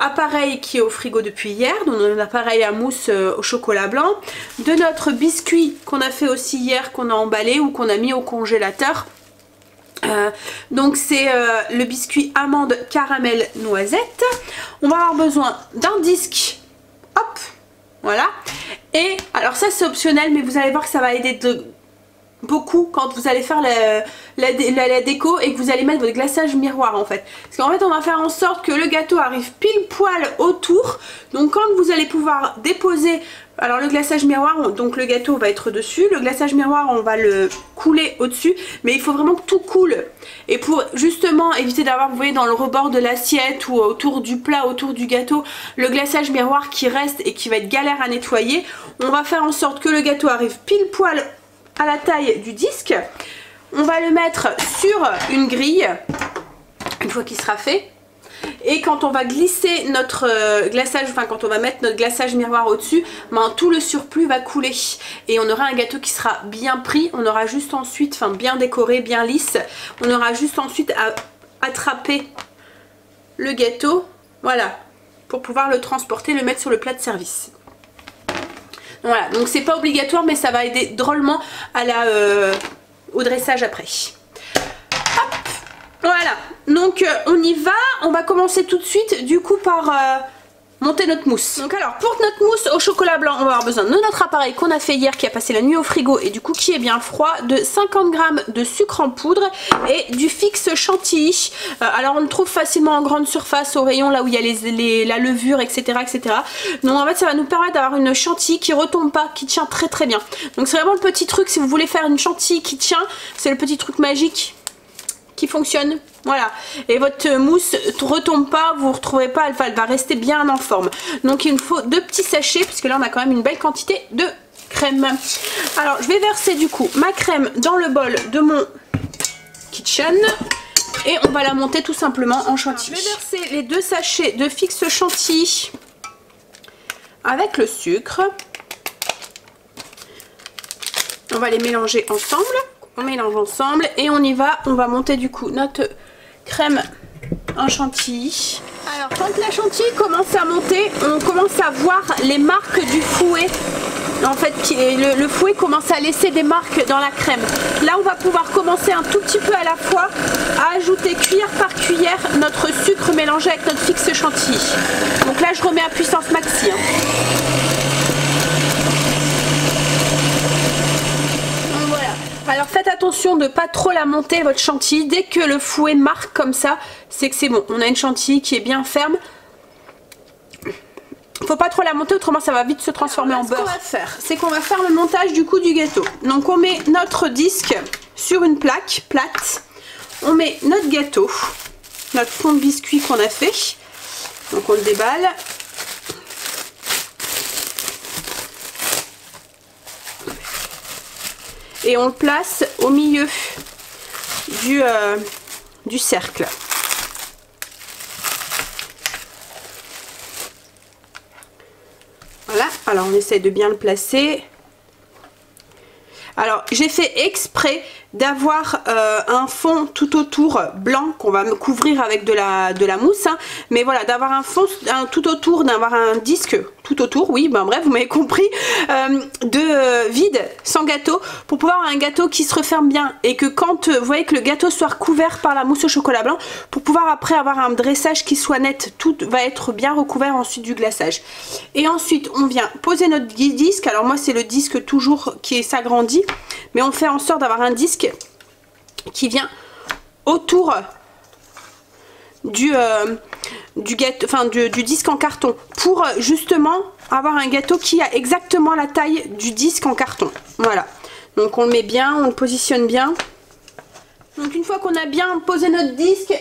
appareil qui est au frigo depuis hier, donc un appareil à mousse au chocolat blanc, de notre biscuit qu'on a fait aussi hier, qu'on a emballé ou qu'on a mis au congélateur. Donc c'est le biscuit amande caramel noisette. On va avoir besoin d'un disque, hop, voilà. Et alors ça c'est optionnel, mais vous allez voir que ça va aider beaucoup quand vous allez faire la déco et que vous allez mettre votre glaçage miroir en fait. Parce qu'en fait on va faire en sorte que le gâteau arrive pile poil autour. Donc quand vous allez pouvoir déposer, alors le glaçage miroir, donc le gâteau va être dessus, le glaçage miroir on va le couler au dessus, mais il faut vraiment que tout coule. Et pour justement éviter d'avoir, vous voyez, dans le rebord de l'assiette ou autour du plat, autour du gâteau, le glaçage miroir qui reste et qui va être galère à nettoyer, on va faire en sorte que le gâteau arrive pile poil à la taille du disque. On va le mettre sur une grille une fois qu'il sera fait, et quand on va glisser notre glaçage, enfin quand on va mettre notre glaçage miroir au dessus, ben, tout le surplus va couler et on aura un gâteau qui sera bien pris. On aura juste ensuite, enfin bien décoré, bien lisse, on aura juste ensuite à attraper le gâteau, voilà, pour pouvoir le transporter, le mettre sur le plat de service. Voilà, donc c'est pas obligatoire, mais ça va aider drôlement à au dressage après. Hop, voilà, donc on y va. On va commencer tout de suite du coup par monter notre mousse. Donc alors pour notre mousse au chocolat blanc, on va avoir besoin de notre appareil qu'on a fait hier, qui a passé la nuit au frigo et du coup qui est bien froid, de 50 g de sucre en poudre et du fixe chantilly. Alors on le trouve facilement en grande surface au rayon, là où il y a la levure, etc., etc. Donc en fait ça va nous permettre d'avoir une chantilly qui retombe pas, qui tient très bien. Donc c'est vraiment le petit truc, si vous voulez faire une chantilly qui tient, c'est le petit truc magique qui fonctionne. Voilà, et votre mousse ne retombe pas, vous ne retrouverez pas, elle va rester bien en forme. Donc il nous faut 2 petits sachets, puisque là on a quand même une belle quantité de crème. Alors je vais verser du coup ma crème dans le bol de mon kitchen et on va la monter tout simplement en chantilly. Je vais verser les 2 sachets de fixe chantilly avec le sucre. On va les mélanger ensemble. On mélange ensemble et on y va. On va monter du coup notre crème en chantilly. Alors quand la chantilly commence à monter, on commence à voir les marques du fouet en fait le fouet commence à laisser des marques dans la crème. Là on va pouvoir commencer un tout petit peu à la fois à ajouter cuillère par cuillère notre sucre mélangé avec notre fixe chantilly. Donc là je remets à puissance maxi. Alors faites attention de ne pas trop la monter votre chantilly. Dès que le fouet marque comme ça, c'est que c'est bon. On a une chantilly qui est bien ferme. Faut pas trop la monter, autrement ça va vite se transformer en beurre. Ce qu'on va faire, c'est qu'on va faire le montage du coup du gâteau. Donc on met notre disque sur une plaque plate. On met notre gâteau, notre fond de biscuit qu'on a fait. Donc on le déballe. Et on le place au milieu du cercle. Voilà, alors on essaie de bien le placer. Alors j'ai fait exprès d'avoir un fond tout autour blanc qu'on va me couvrir avec de la mousse, hein. Mais voilà, d'avoir un fond tout autour, d'avoir un disque tout autour, oui, ben bref, vous m'avez compris, vide, sans gâteau, pour pouvoir avoir un gâteau qui se referme bien et que quand vous voyez que le gâteau soit recouvert par la mousse au chocolat blanc, pour pouvoir après avoir un dressage qui soit net, tout va être bien recouvert ensuite du glaçage. Et ensuite on vient poser notre disque. Alors moi c'est le disque toujours qui s'agrandit, mais on fait en sorte d'avoir un disque qui vient autour du gâteau, enfin du disque en carton, pour justement avoir un gâteau qui a exactement la taille du disque en carton. Voilà, donc on le met bien, on le positionne bien. Donc une fois qu'on a bien posé notre disque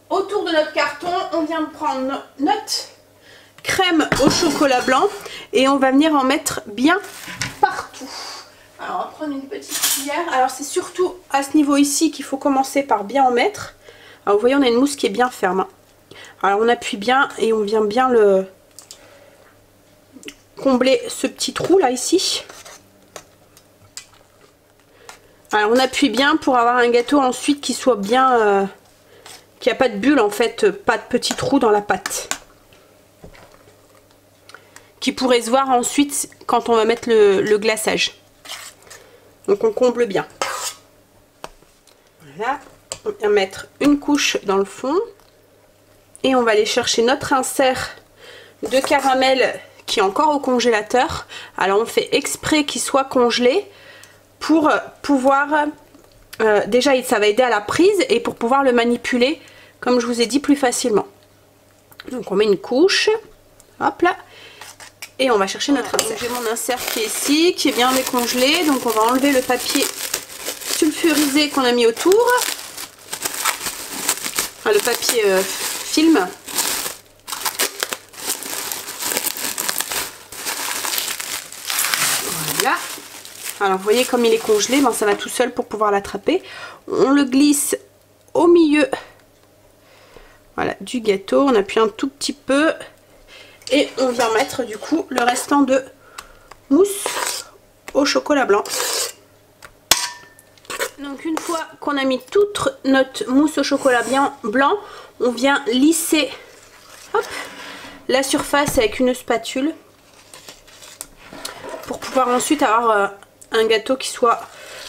autour de notre carton, on vient prendre notre crème au chocolat blanc et on va venir en mettre bien partout. Alors on va prendre une petite cuillère. Alors c'est surtout à ce niveau ici qu'il faut commencer par bien en mettre. Alors vous voyez, on a une mousse qui est bien ferme, hein. Alors on appuie bien et on vient bien le combler ce petit trou là ici. Alors on appuie bien pour avoir un gâteau ensuite qui soit bien, qui a pas de bulle en fait, pas de petit trou dans la pâte, qui pourrait se voir ensuite quand on va mettre le glaçage. Donc on comble bien. Voilà, on vient mettre une couche dans le fond et on va aller chercher notre insert de caramel qui est encore au congélateur. Alors on fait exprès qu'il soit congelé pour pouvoir déjà ça va aider à la prise et pour pouvoir le manipuler comme je vous ai dit plus facilement. Donc on met une couche, hop là, et on va chercher notre insert. J'ai mon insert qui est ici, qui est bien décongelé, donc on va enlever le papier sulfurisé qu'on a mis autour, enfin, le papier film. Voilà. Alors vous voyez comme il est congelé, ben, ça va tout seul pour pouvoir l'attraper. On le glisse au milieu, voilà, du gâteau, on appuie un tout petit peu et on vient mettre du coup le restant de mousse au chocolat blanc. Donc une fois qu'on a mis toute notre mousse au chocolat blanc, on vient lisser, hop, la surface avec une spatule pour pouvoir ensuite avoir un gâteau qui soit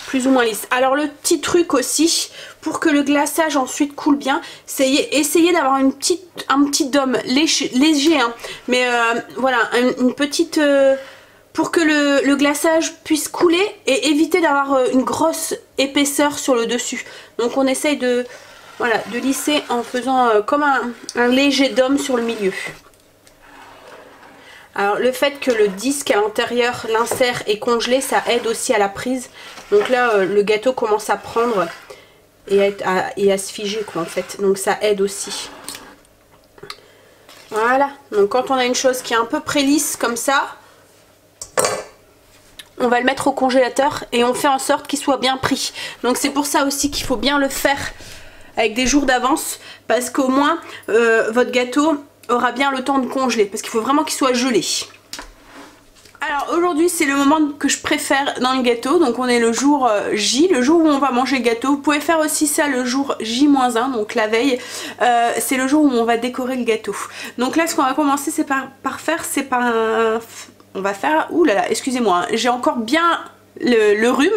plus ou moins lisse. Alors le petit truc aussi pour que le glaçage ensuite coule bien, c'est essayer d'avoir un petit dôme léger, hein, mais voilà, une petite pour que le glaçage puisse couler et éviter d'avoir une grosse épaisseur sur le dessus. Donc on essaye de, voilà, de lisser en faisant comme un léger dôme sur le milieu. Alors le fait que le disque à l'intérieur, l'insert est congelé, ça aide aussi à la prise. Donc là le gâteau commence à prendre et à se figer quoi en fait. Donc ça aide aussi. Voilà, donc quand on a une chose qui est un peu pré-lisse comme ça, on va le mettre au congélateur et on fait en sorte qu'il soit bien pris. Donc c'est pour ça aussi qu'il faut bien le faire avec des jours d'avance, parce qu'au moins votre gâteau aura bien le temps de congeler, parce qu'il faut vraiment qu'il soit gelé. Alors aujourd'hui c'est le moment que je préfère dans le gâteau, donc on est le jour J, le jour où on va manger le gâteau. Vous pouvez faire aussi ça le jour J-1, donc la veille, c'est le jour où on va décorer le gâteau. Donc là ce qu'on va commencer c'est par faire, c'est par on va faire... Ouh là là, excusez-moi, hein, j'ai encore bien le rhume.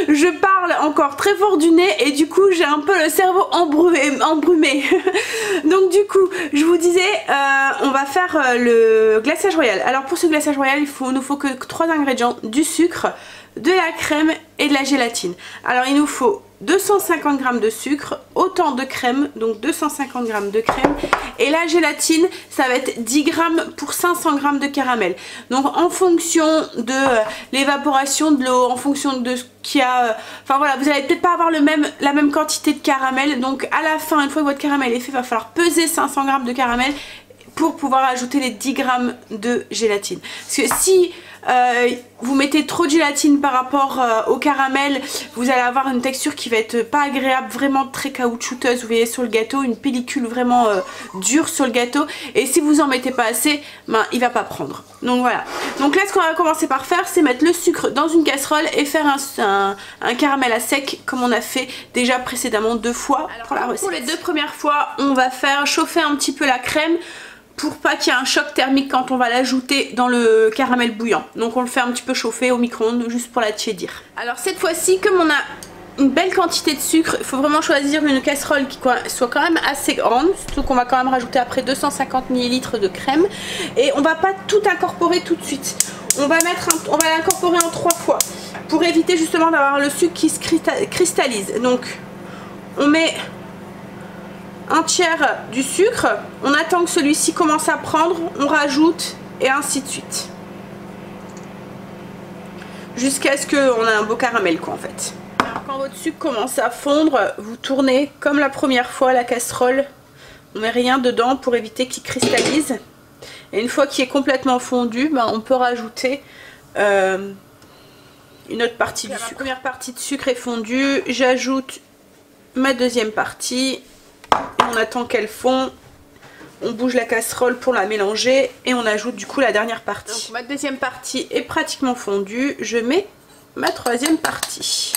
Je parle encore très fort du nez et du coup j'ai un peu le cerveau embrumé. Donc du coup, je vous disais, on va faire le glaçage royal. Alors pour ce glaçage royal, il nous faut que 3 ingrédients, du sucre, de la crème et de la gélatine. Alors il nous faut 250 g de sucre, autant de crème, donc 250 g de crème, et la gélatine ça va être 10 g pour 500 g de caramel. Donc en fonction de l'évaporation de l'eau, en fonction de ce qu'il y a, enfin voilà, vous allez peut-être pas avoir la même quantité de caramel, donc à la fin, une fois que votre caramel est fait, il va falloir peser 500 g de caramel pour pouvoir ajouter les 10 g de gélatine. Parce que si vous mettez trop de gélatine par rapport au caramel, vous allez avoir une texture qui va être pas agréable, vraiment très caoutchouteuse, vous voyez sur le gâteau, une pellicule vraiment dure sur le gâteau, et si vous en mettez pas assez, ben il va pas prendre. Donc voilà, donc là ce qu'on va commencer par faire, c'est mettre le sucre dans une casserole et faire un caramel à sec comme on a fait déjà précédemment 2 fois. Alors, pour les 2 premières fois, on va faire chauffer un petit peu la crème pour pas qu'il y ait un choc thermique quand on va l'ajouter dans le caramel bouillant. Donc on le fait un petit peu chauffer au micro-ondes juste pour la tiédir. Alors cette fois-ci, comme on a une belle quantité de sucre, il faut vraiment choisir une casserole qui soit quand même assez grande, surtout qu'on va quand même rajouter après 250 ml de crème, et on va pas tout incorporer tout de suite. On va l'incorporer en 3 fois pour éviter justement d'avoir le sucre qui se cristallise. Donc on met un tiers du sucre, on attend que celui-ci commence à prendre, on rajoute et ainsi de suite. Jusqu'à ce qu'on ait un beau caramel quoi en fait. Alors, quand votre sucre commence à fondre, vous tournez comme la première fois la casserole. On met rien dedans pour éviter qu'il cristallise. Et une fois qu'il est complètement fondu, ben, on peut rajouter une autre partie du sucre. La première partie de sucre est fondue, j'ajoute ma deuxième partie. Et on attend qu'elle fond, on bouge la casserole pour la mélanger et on ajoute du coup la dernière partie. Donc ma deuxième partie est pratiquement fondue, je mets ma troisième partie.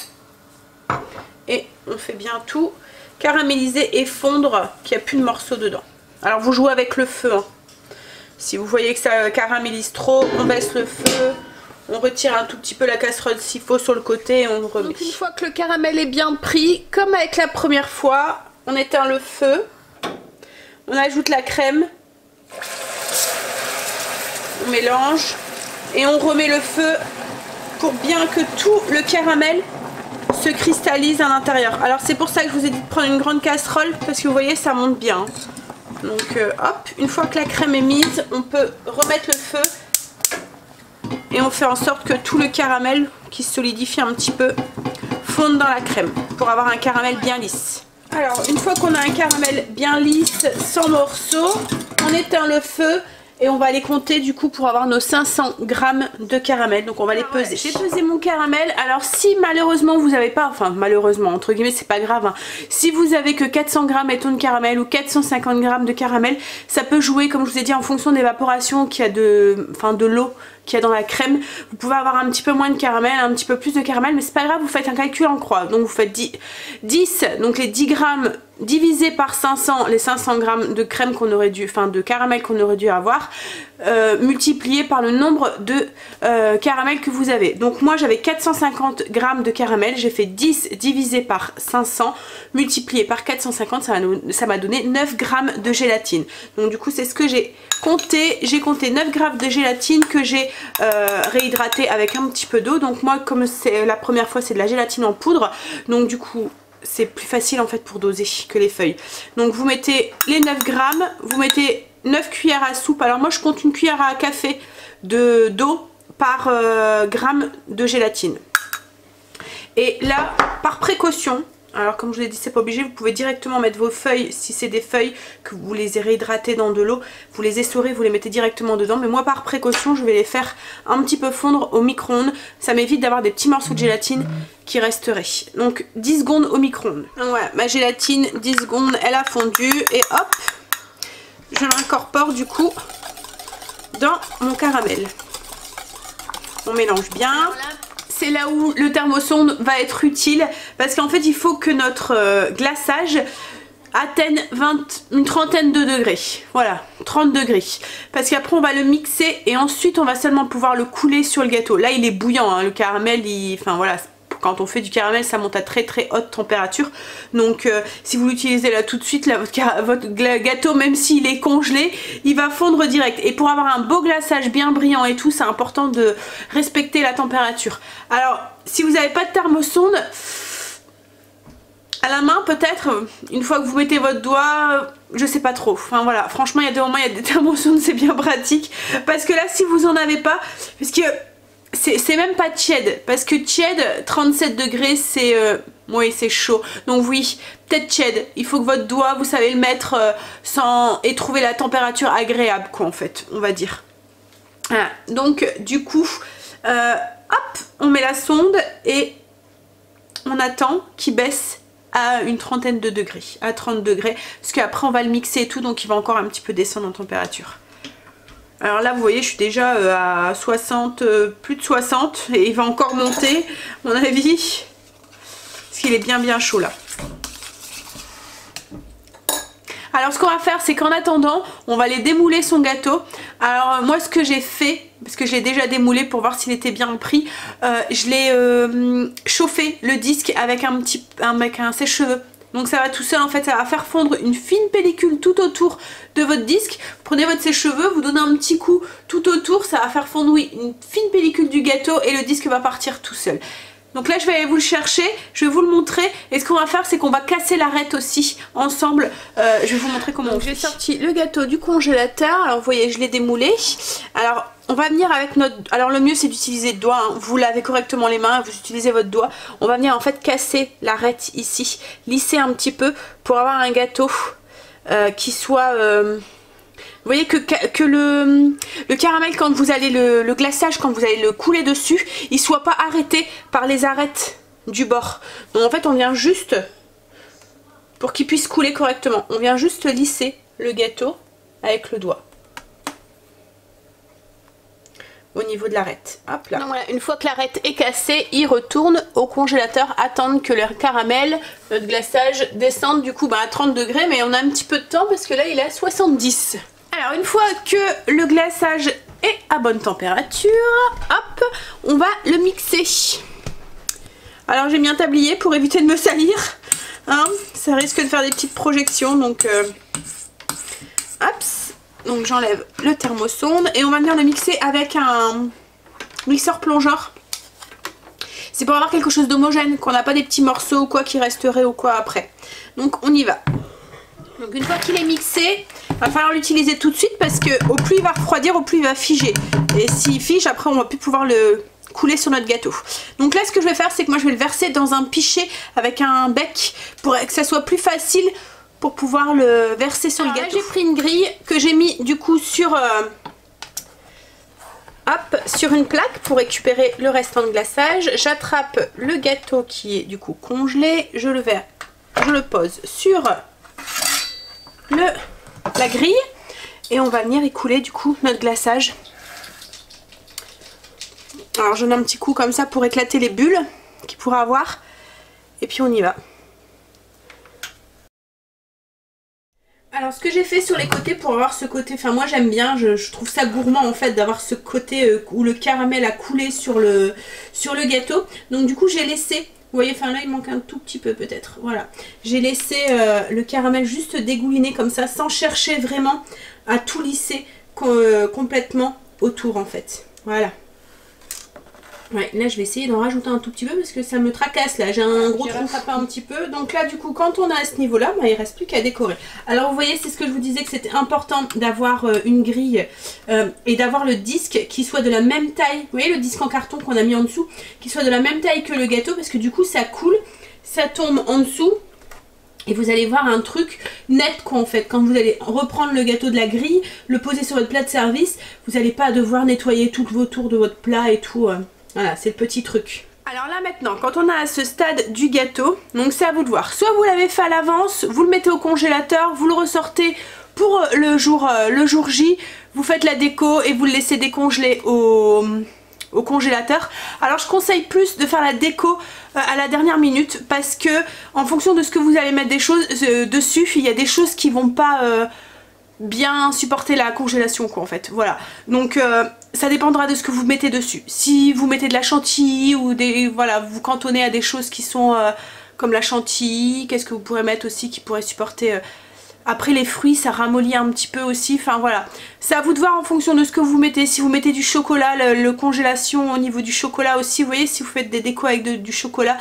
Et on fait bien tout caraméliser et fondre, qu'il n'y a plus de morceaux dedans. Alors vous jouez avec le feu, hein. Si vous voyez que ça caramélise trop, on baisse le feu. On retire un tout petit peu la casserole s'il faut sur le côté et on le remet. Donc une fois que le caramel est bien pris, comme avec la première fois, on éteint le feu, on ajoute la crème, on mélange et on remet le feu pour bien que tout le caramel se cristallise à l'intérieur. Alors c'est pour ça que je vous ai dit de prendre une grande casserole parce que vous voyez ça monte bien. Donc hop, une fois que la crème est mise, on peut remettre le feu et on fait en sorte que tout le caramel qui se solidifie un petit peu fonde dans la crème pour avoir un caramel bien lisse. Alors une fois qu'on a un caramel bien lisse, sans morceaux, on éteint le feu et on va les compter du coup pour avoir nos 500 g de caramel. Donc on va les peser. J'ai pesé mon caramel. Alors si malheureusement vous n'avez pas, enfin malheureusement entre guillemets c'est pas grave, hein. Si vous avez que 400 g mettons de caramel ou 450 g de caramel, ça peut jouer comme je vous ai dit en fonction de l'évaporation qu'il y a de l'eau qu'il y a dans la crème. Vous pouvez avoir un petit peu moins de caramel, un petit peu plus de caramel, mais c'est pas grave, vous faites un calcul en croix. Donc vous faites 10, donc les 10 grammes divisé par 500, les 500 g de crème qu'on aurait dû, enfin de caramel qu'on aurait dû avoir, multiplié par le nombre de caramel que vous avez. Donc moi j'avais 450 g de caramel, j'ai fait 10 divisé par 500 multiplié par 450, ça m'a donné 9 g de gélatine. Donc du coup c'est ce que j'ai compté 9 g de gélatine que j'ai réhydraté avec un petit peu d'eau. Donc moi comme c'est la première fois c'est de la gélatine en poudre, donc du coup c'est plus facile en fait pour doser que les feuilles. Donc vous mettez les 9 grammes, vous mettez 9 cuillères à soupe. Alors moi je compte une cuillère à café d'eau par gramme de gélatine. Et là par précaution, alors comme je vous ai dit c'est pas obligé, vous pouvez directement mettre vos feuilles, si c'est des feuilles que vous les réhydratez dans de l'eau, vous les essorez, vous les mettez directement dedans. Mais moi par précaution je vais les faire un petit peu fondre au micro-ondes, ça m'évite d'avoir des petits morceaux de gélatine qui resteraient. Donc 10 secondes au micro-ondes. Voilà, ma gélatine 10 secondes elle a fondu et hop, je l'incorpore du coup dans mon caramel. On mélange bien. C'est là où le thermosonde va être utile parce qu'en fait il faut que notre glaçage atteigne une trentaine de degrés. Voilà, 30 degrés. Parce qu'après on va le mixer et ensuite on va seulement pouvoir le couler sur le gâteau. Là il est bouillant, hein, le caramel, enfin voilà, quand on fait du caramel ça monte à très très haute température. Donc si vous l'utilisez là tout de suite, là, votre gâteau, même s'il est congelé, il va fondre direct. Et pour avoir un beau glaçage bien brillant et tout, c'est important de respecter la température. Alors si vous n'avez pas de thermosonde, à la main peut-être, une fois que vous mettez votre doigt, je sais pas trop. Enfin voilà, franchement il y a des moments, il y a des thermosondes, c'est bien pratique. Parce que là si vous en avez pas, parce que c'est même pas tiède, parce que tiède 37 degrés c'est oui c'est chaud. Donc oui, peut-être tiède, il faut que votre doigt vous savez le mettre sans et trouver la température agréable quoi en fait, on va dire. Voilà. Donc du coup hop, on met la sonde et on attend qu'il baisse à une trentaine de degrés, à 30 degrés, parce qu'après on va le mixer et tout, donc il va encore un petit peu descendre en température. Alors là vous voyez je suis déjà à 60, plus de 60 et il va encore monter à mon avis parce qu'il est bien chaud là. Alors ce qu'on va faire c'est qu'en attendant on va aller démouler son gâteau. Alors moi ce que j'ai fait, parce que je l'ai déjà démoulé pour voir s'il était bien pris, je l'ai chauffé le disque avec un sèche-cheveux. Donc ça va tout seul en fait, ça va faire fondre une fine pellicule tout autour de votre disque. Vous prenez votre sèche-cheveux, vous donnez un petit coup tout autour, ça va faire fondre oui, une fine pellicule du gâteau et le disque va partir tout seul. Donc là je vais aller vous le chercher, je vais vous le montrer et ce qu'on va faire c'est qu'on va casser l'arête aussi ensemble. Je vais vous montrer comment on fait. J'ai sorti le gâteau du congélateur, alors vous voyez je l'ai démoulé. Alors on va venir avec notre... Alors le mieux c'est d'utiliser le doigt, hein. Vous lavez correctement les mains, vous utilisez votre doigt. On va venir en fait casser l'arête ici, lisser un petit peu pour avoir un gâteau qui soit... Vous voyez que le caramel quand vous allez le glaçage, quand vous allez le couler dessus, il soit pas arrêté par les arêtes du bord. Donc en fait on vient juste, pour qu'il puisse couler correctement, on vient juste lisser le gâteau avec le doigt. Au niveau de l'arête, hop là. Donc voilà, une fois que l'arête est cassée, il retourne au congélateur, attendre que le caramel, notre glaçage descende du coup à 30 degrés, mais on a un petit peu de temps parce que là il est à 70. Alors une fois que le glaçage est à bonne température, hop, on va le mixer. Alors j'ai mis un tablier pour éviter de me salir, hein, ça risque de faire des petites projections, donc hop. Donc j'enlève le thermosonde et on va venir le mixer avec un mixeur plongeur. C'est pour avoir quelque chose d'homogène, qu'on n'a pas des petits morceaux ou quoi qui resteraient ou quoi après. Donc on y va. Donc une fois qu'il est mixé, il va falloir l'utiliser tout de suite parce que au plus il va refroidir, au plus il va figer. Et s'il fige, après on va plus pouvoir le couler sur notre gâteau. Donc là ce que je vais faire c'est que moi je vais le verser dans un pichet avec un bec pour que ça soit plus facile pour pouvoir le verser sur le gâteau. J'ai pris une grille que j'ai mis du coup sur sur une plaque pour récupérer le restant de glaçage. J'attrape le gâteau qui est du coup congelé, je le pose sur la grille et on va venir écouler du coup notre glaçage. Alors je donne un petit coup comme ça pour éclater les bulles qu'il pourra avoir et puis on y va. Alors ce que j'ai fait sur les côtés pour avoir ce côté, enfin moi j'aime bien, je trouve ça gourmand en fait d'avoir ce côté où le caramel a coulé sur le gâteau. Donc du coup j'ai laissé, vous voyez, enfin là il manque un tout petit peu peut-être, voilà. J'ai laissé le caramel juste dégouliner comme ça sans chercher vraiment à tout lisser complètement autour en fait, voilà. Ouais, là je vais essayer d'en rajouter un tout petit peu parce que ça me tracasse là, j'ai un gros trou. Un petit peu. Donc là du coup quand on est à ce niveau là, il reste plus qu'à décorer. Alors vous voyez c'est ce que je vous disais que c'était important d'avoir une grille et d'avoir le disque qui soit de la même taille. Vous voyez le disque en carton qu'on a mis en dessous, qui soit de la même taille que le gâteau parce que du coup ça coule, ça tombe en dessous. Et vous allez voir un truc net quoi en fait. Quand vous allez reprendre le gâteau de la grille, le poser sur votre plat de service, vous n'allez pas devoir nettoyer tout autour de votre plat et tout. Voilà, c'est le petit truc. Alors là maintenant, quand on est à ce stade du gâteau, donc c'est à vous de voir. Soit vous l'avez fait à l'avance, vous le mettez au congélateur, vous le ressortez pour le jour J, vous faites la déco et vous le laissez décongeler au au congélateur. Alors je conseille plus de faire la déco à la dernière minute parce que en fonction de ce que vous allez mettre des choses dessus, il y a des choses qui vont pas bien supporter la congélation quoi en fait, voilà. Donc ça dépendra de ce que vous mettez dessus. Si vous mettez de la chantilly ou des, voilà, vous cantonnez à des choses qui sont comme la chantilly, qu'est-ce que vous pourrez mettre aussi qui pourrait supporter après les fruits, ça ramollit un petit peu aussi, enfin voilà. C'est à vous de voir en fonction de ce que vous mettez. Si vous mettez du chocolat, le congélation au niveau du chocolat aussi, vous voyez, si vous faites des décos avec du chocolat,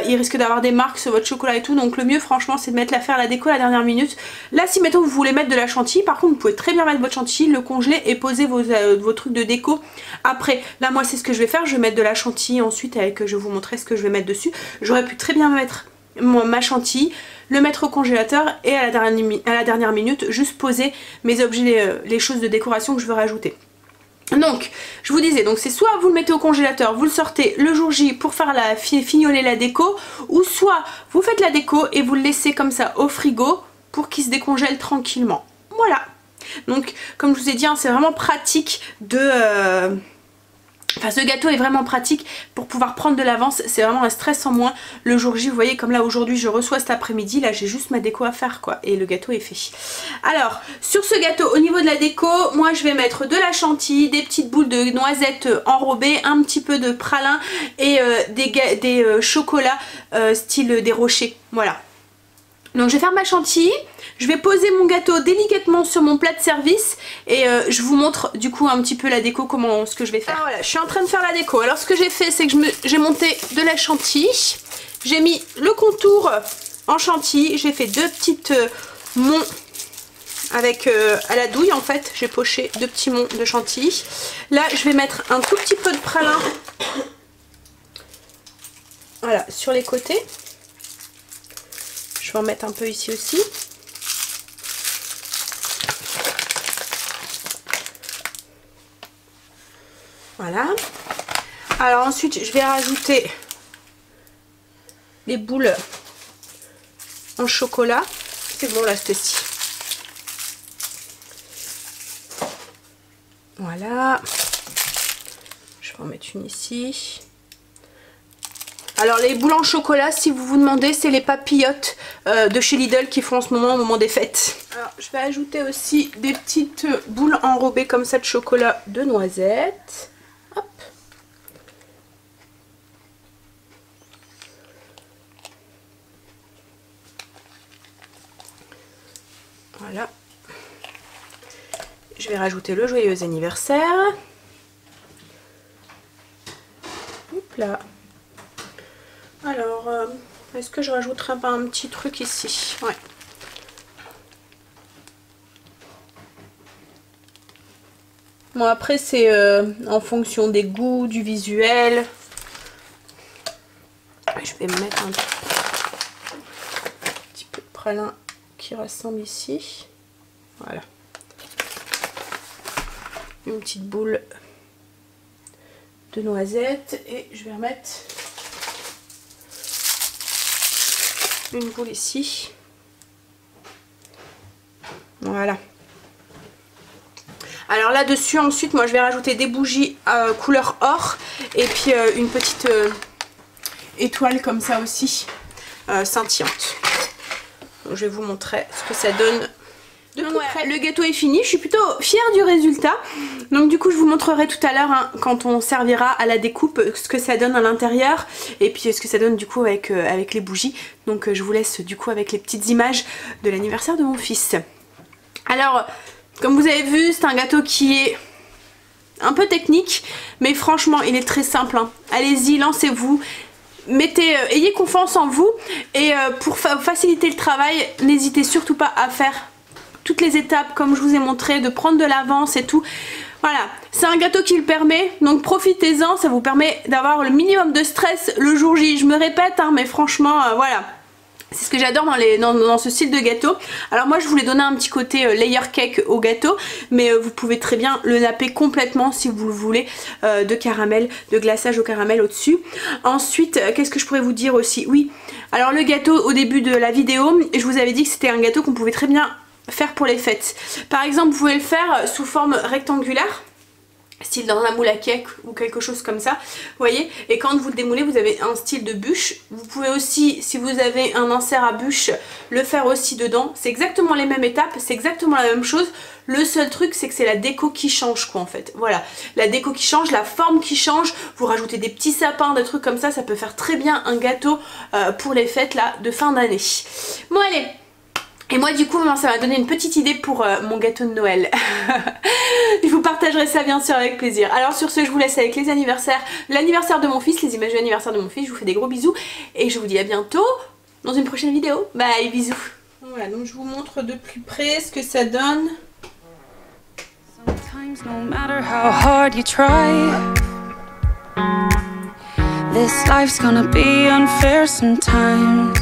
il risque d'avoir des marques sur votre chocolat et tout. Donc le mieux franchement c'est de mettre faire la déco à la dernière minute. Là si mettons vous voulez mettre de la chantilly, par contre vous pouvez très bien mettre votre chantilly, le congeler et poser vos trucs de déco après. Là moi c'est ce que je vais faire, je vais mettre de la chantilly ensuite avec, je vais vous montrer ce que je vais mettre dessus. J'aurais pu très bien mettre ma chantilly, le mettre au congélateur et à la dernière minute juste poser mes objets, les choses de décoration que je veux rajouter. Donc je vous disais, donc c'est soit vous le mettez au congélateur, vous le sortez le jour J pour faire fignoler la déco, ou soit vous faites la déco et vous le laissez comme ça au frigo pour qu'il se décongèle tranquillement. Voilà, donc comme je vous ai dit hein, c'est vraiment pratique de... Enfin ce gâteau est vraiment pratique pour pouvoir prendre de l'avance, c'est vraiment un stress en moins le jour J. Vous voyez comme là aujourd'hui je reçois cet après-midi, là j'ai juste ma déco à faire quoi et le gâteau est fait. Alors sur ce gâteau au niveau de la déco, moi je vais mettre de la chantilly, des petites boules de noisettes enrobées, un petit peu de pralin et des chocolats style des rochers, voilà. Donc je vais faire ma chantilly, je vais poser mon gâteau délicatement sur mon plat de service et je vous montre du coup un petit peu la déco, ce que je vais faire. Alors voilà, je suis en train de faire la déco. Alors ce que j'ai fait c'est que j'ai monté de la chantilly, j'ai mis le contour en chantilly, j'ai fait deux petites monts avec à la douille en fait, j'ai poché deux petits monts de chantilly. Là je vais mettre un tout petit peu de pralin, voilà, sur les côtés. Je vais en mettre un peu ici aussi. Voilà. Alors ensuite je vais rajouter les boules en chocolat. C'est bon là ceci. Voilà. Je vais en mettre une ici. Alors les boules en chocolat, si vous vous demandez, c'est les papillotes de chez Lidl qui font en ce moment au moment des fêtes. Alors je vais ajouter aussi des petites boules enrobées comme ça de chocolat de noisettes. Hop. Voilà. Je vais rajouter le joyeux anniversaire. Hop là. Alors, est-ce que je rajouterai pas un petit truc ici? Ouais. Bon après c'est en fonction des goûts, du visuel. Je vais me mettre un petit peu de pralin qui ressemble ici. Voilà. Une petite boule de noisettes et je vais remettre une boule ici. Voilà. Alors là dessus ensuite moi je vais rajouter des bougies couleur or et puis une petite étoile comme ça aussi scintillante. Donc, je vais vous montrer ce que ça donne de tout près. Le gâteau est fini, je suis plutôt fière du résultat. Donc du coup je vous montrerai tout à l'heure hein, quand on servira à la découpe ce que ça donne à l'intérieur et puis ce que ça donne du coup avec les bougies. Donc je vous laisse du coup avec les petites images de l'anniversaire de mon fils. Alors comme vous avez vu c'est un gâteau qui est un peu technique mais franchement il est très simple hein. Allez-y, lancez-vous. Ayez confiance en vous et pour faciliter le travail n'hésitez surtout pas à faire toutes les étapes comme je vous ai montré, de prendre de l'avance et tout. Voilà, c'est un gâteau qui le permet, donc profitez-en, ça vous permet d'avoir le minimum de stress le jour J. Je me répète, hein, mais franchement, voilà. C'est ce que j'adore dans ce style de gâteau. Alors moi je voulais donner un petit côté layer cake au gâteau, mais vous pouvez très bien le napper complètement si vous le voulez, de caramel, de glaçage au caramel au dessus. Ensuite qu'est-ce que je pourrais vous dire aussi? Oui, alors le gâteau au début de la vidéo, je vous avais dit que c'était un gâteau qu'on pouvait très bien faire pour les fêtes. Par exemple vous pouvez le faire sous forme rectangulaire. style dans un moule à cake ou quelque chose comme ça, vous voyez. Et quand vous le démoulez, vous avez un style de bûche. Vous pouvez aussi, si vous avez un insert à bûche, le faire aussi dedans. C'est exactement les mêmes étapes, c'est exactement la même chose. Le seul truc, c'est que c'est la déco qui change, quoi, en fait. Voilà, la déco qui change, la forme qui change. Vous rajoutez des petits sapins, des trucs comme ça peut faire très bien un gâteau pour les fêtes là de fin d'année. Bon, allez. Et moi du coup ça m'a donné une petite idée pour mon gâteau de Noël. Je vous partagerai ça bien sûr avec plaisir. Alors sur ce, je vous laisse avec les anniversaires, l'anniversaire de mon fils, les images de l'anniversaire de mon fils. Je vous fais des gros bisous et je vous dis à bientôt dans une prochaine vidéo. Bye, bisous. Voilà, donc je vous montre de plus près ce que ça donne. Sometimes no matter how hard you try, this life's gonna be unfair sometimes.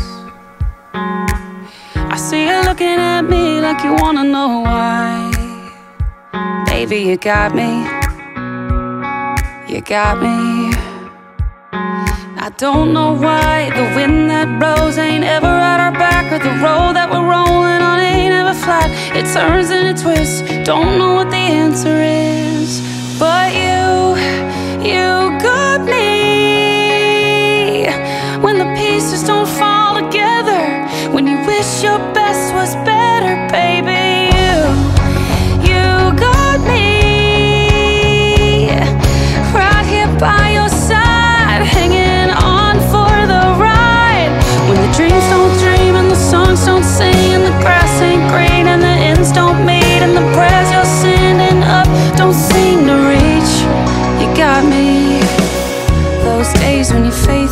I see you looking at me like you wanna know why. Baby, you got me. You got me. I don't know why the wind that blows ain't ever at our back, or the road that we're rolling on ain't ever flat. It turns and it twists, don't know what the answer is. But you got me. When the pieces don't fall together, when you wish your best was better, baby, you got me. Right here by your side, hanging on for the ride. When the dreams don't dream and the songs don't sing and the grass ain't green and the ends don't meet and the prayers you're sending up don't seem to reach, you got me. Those days when you face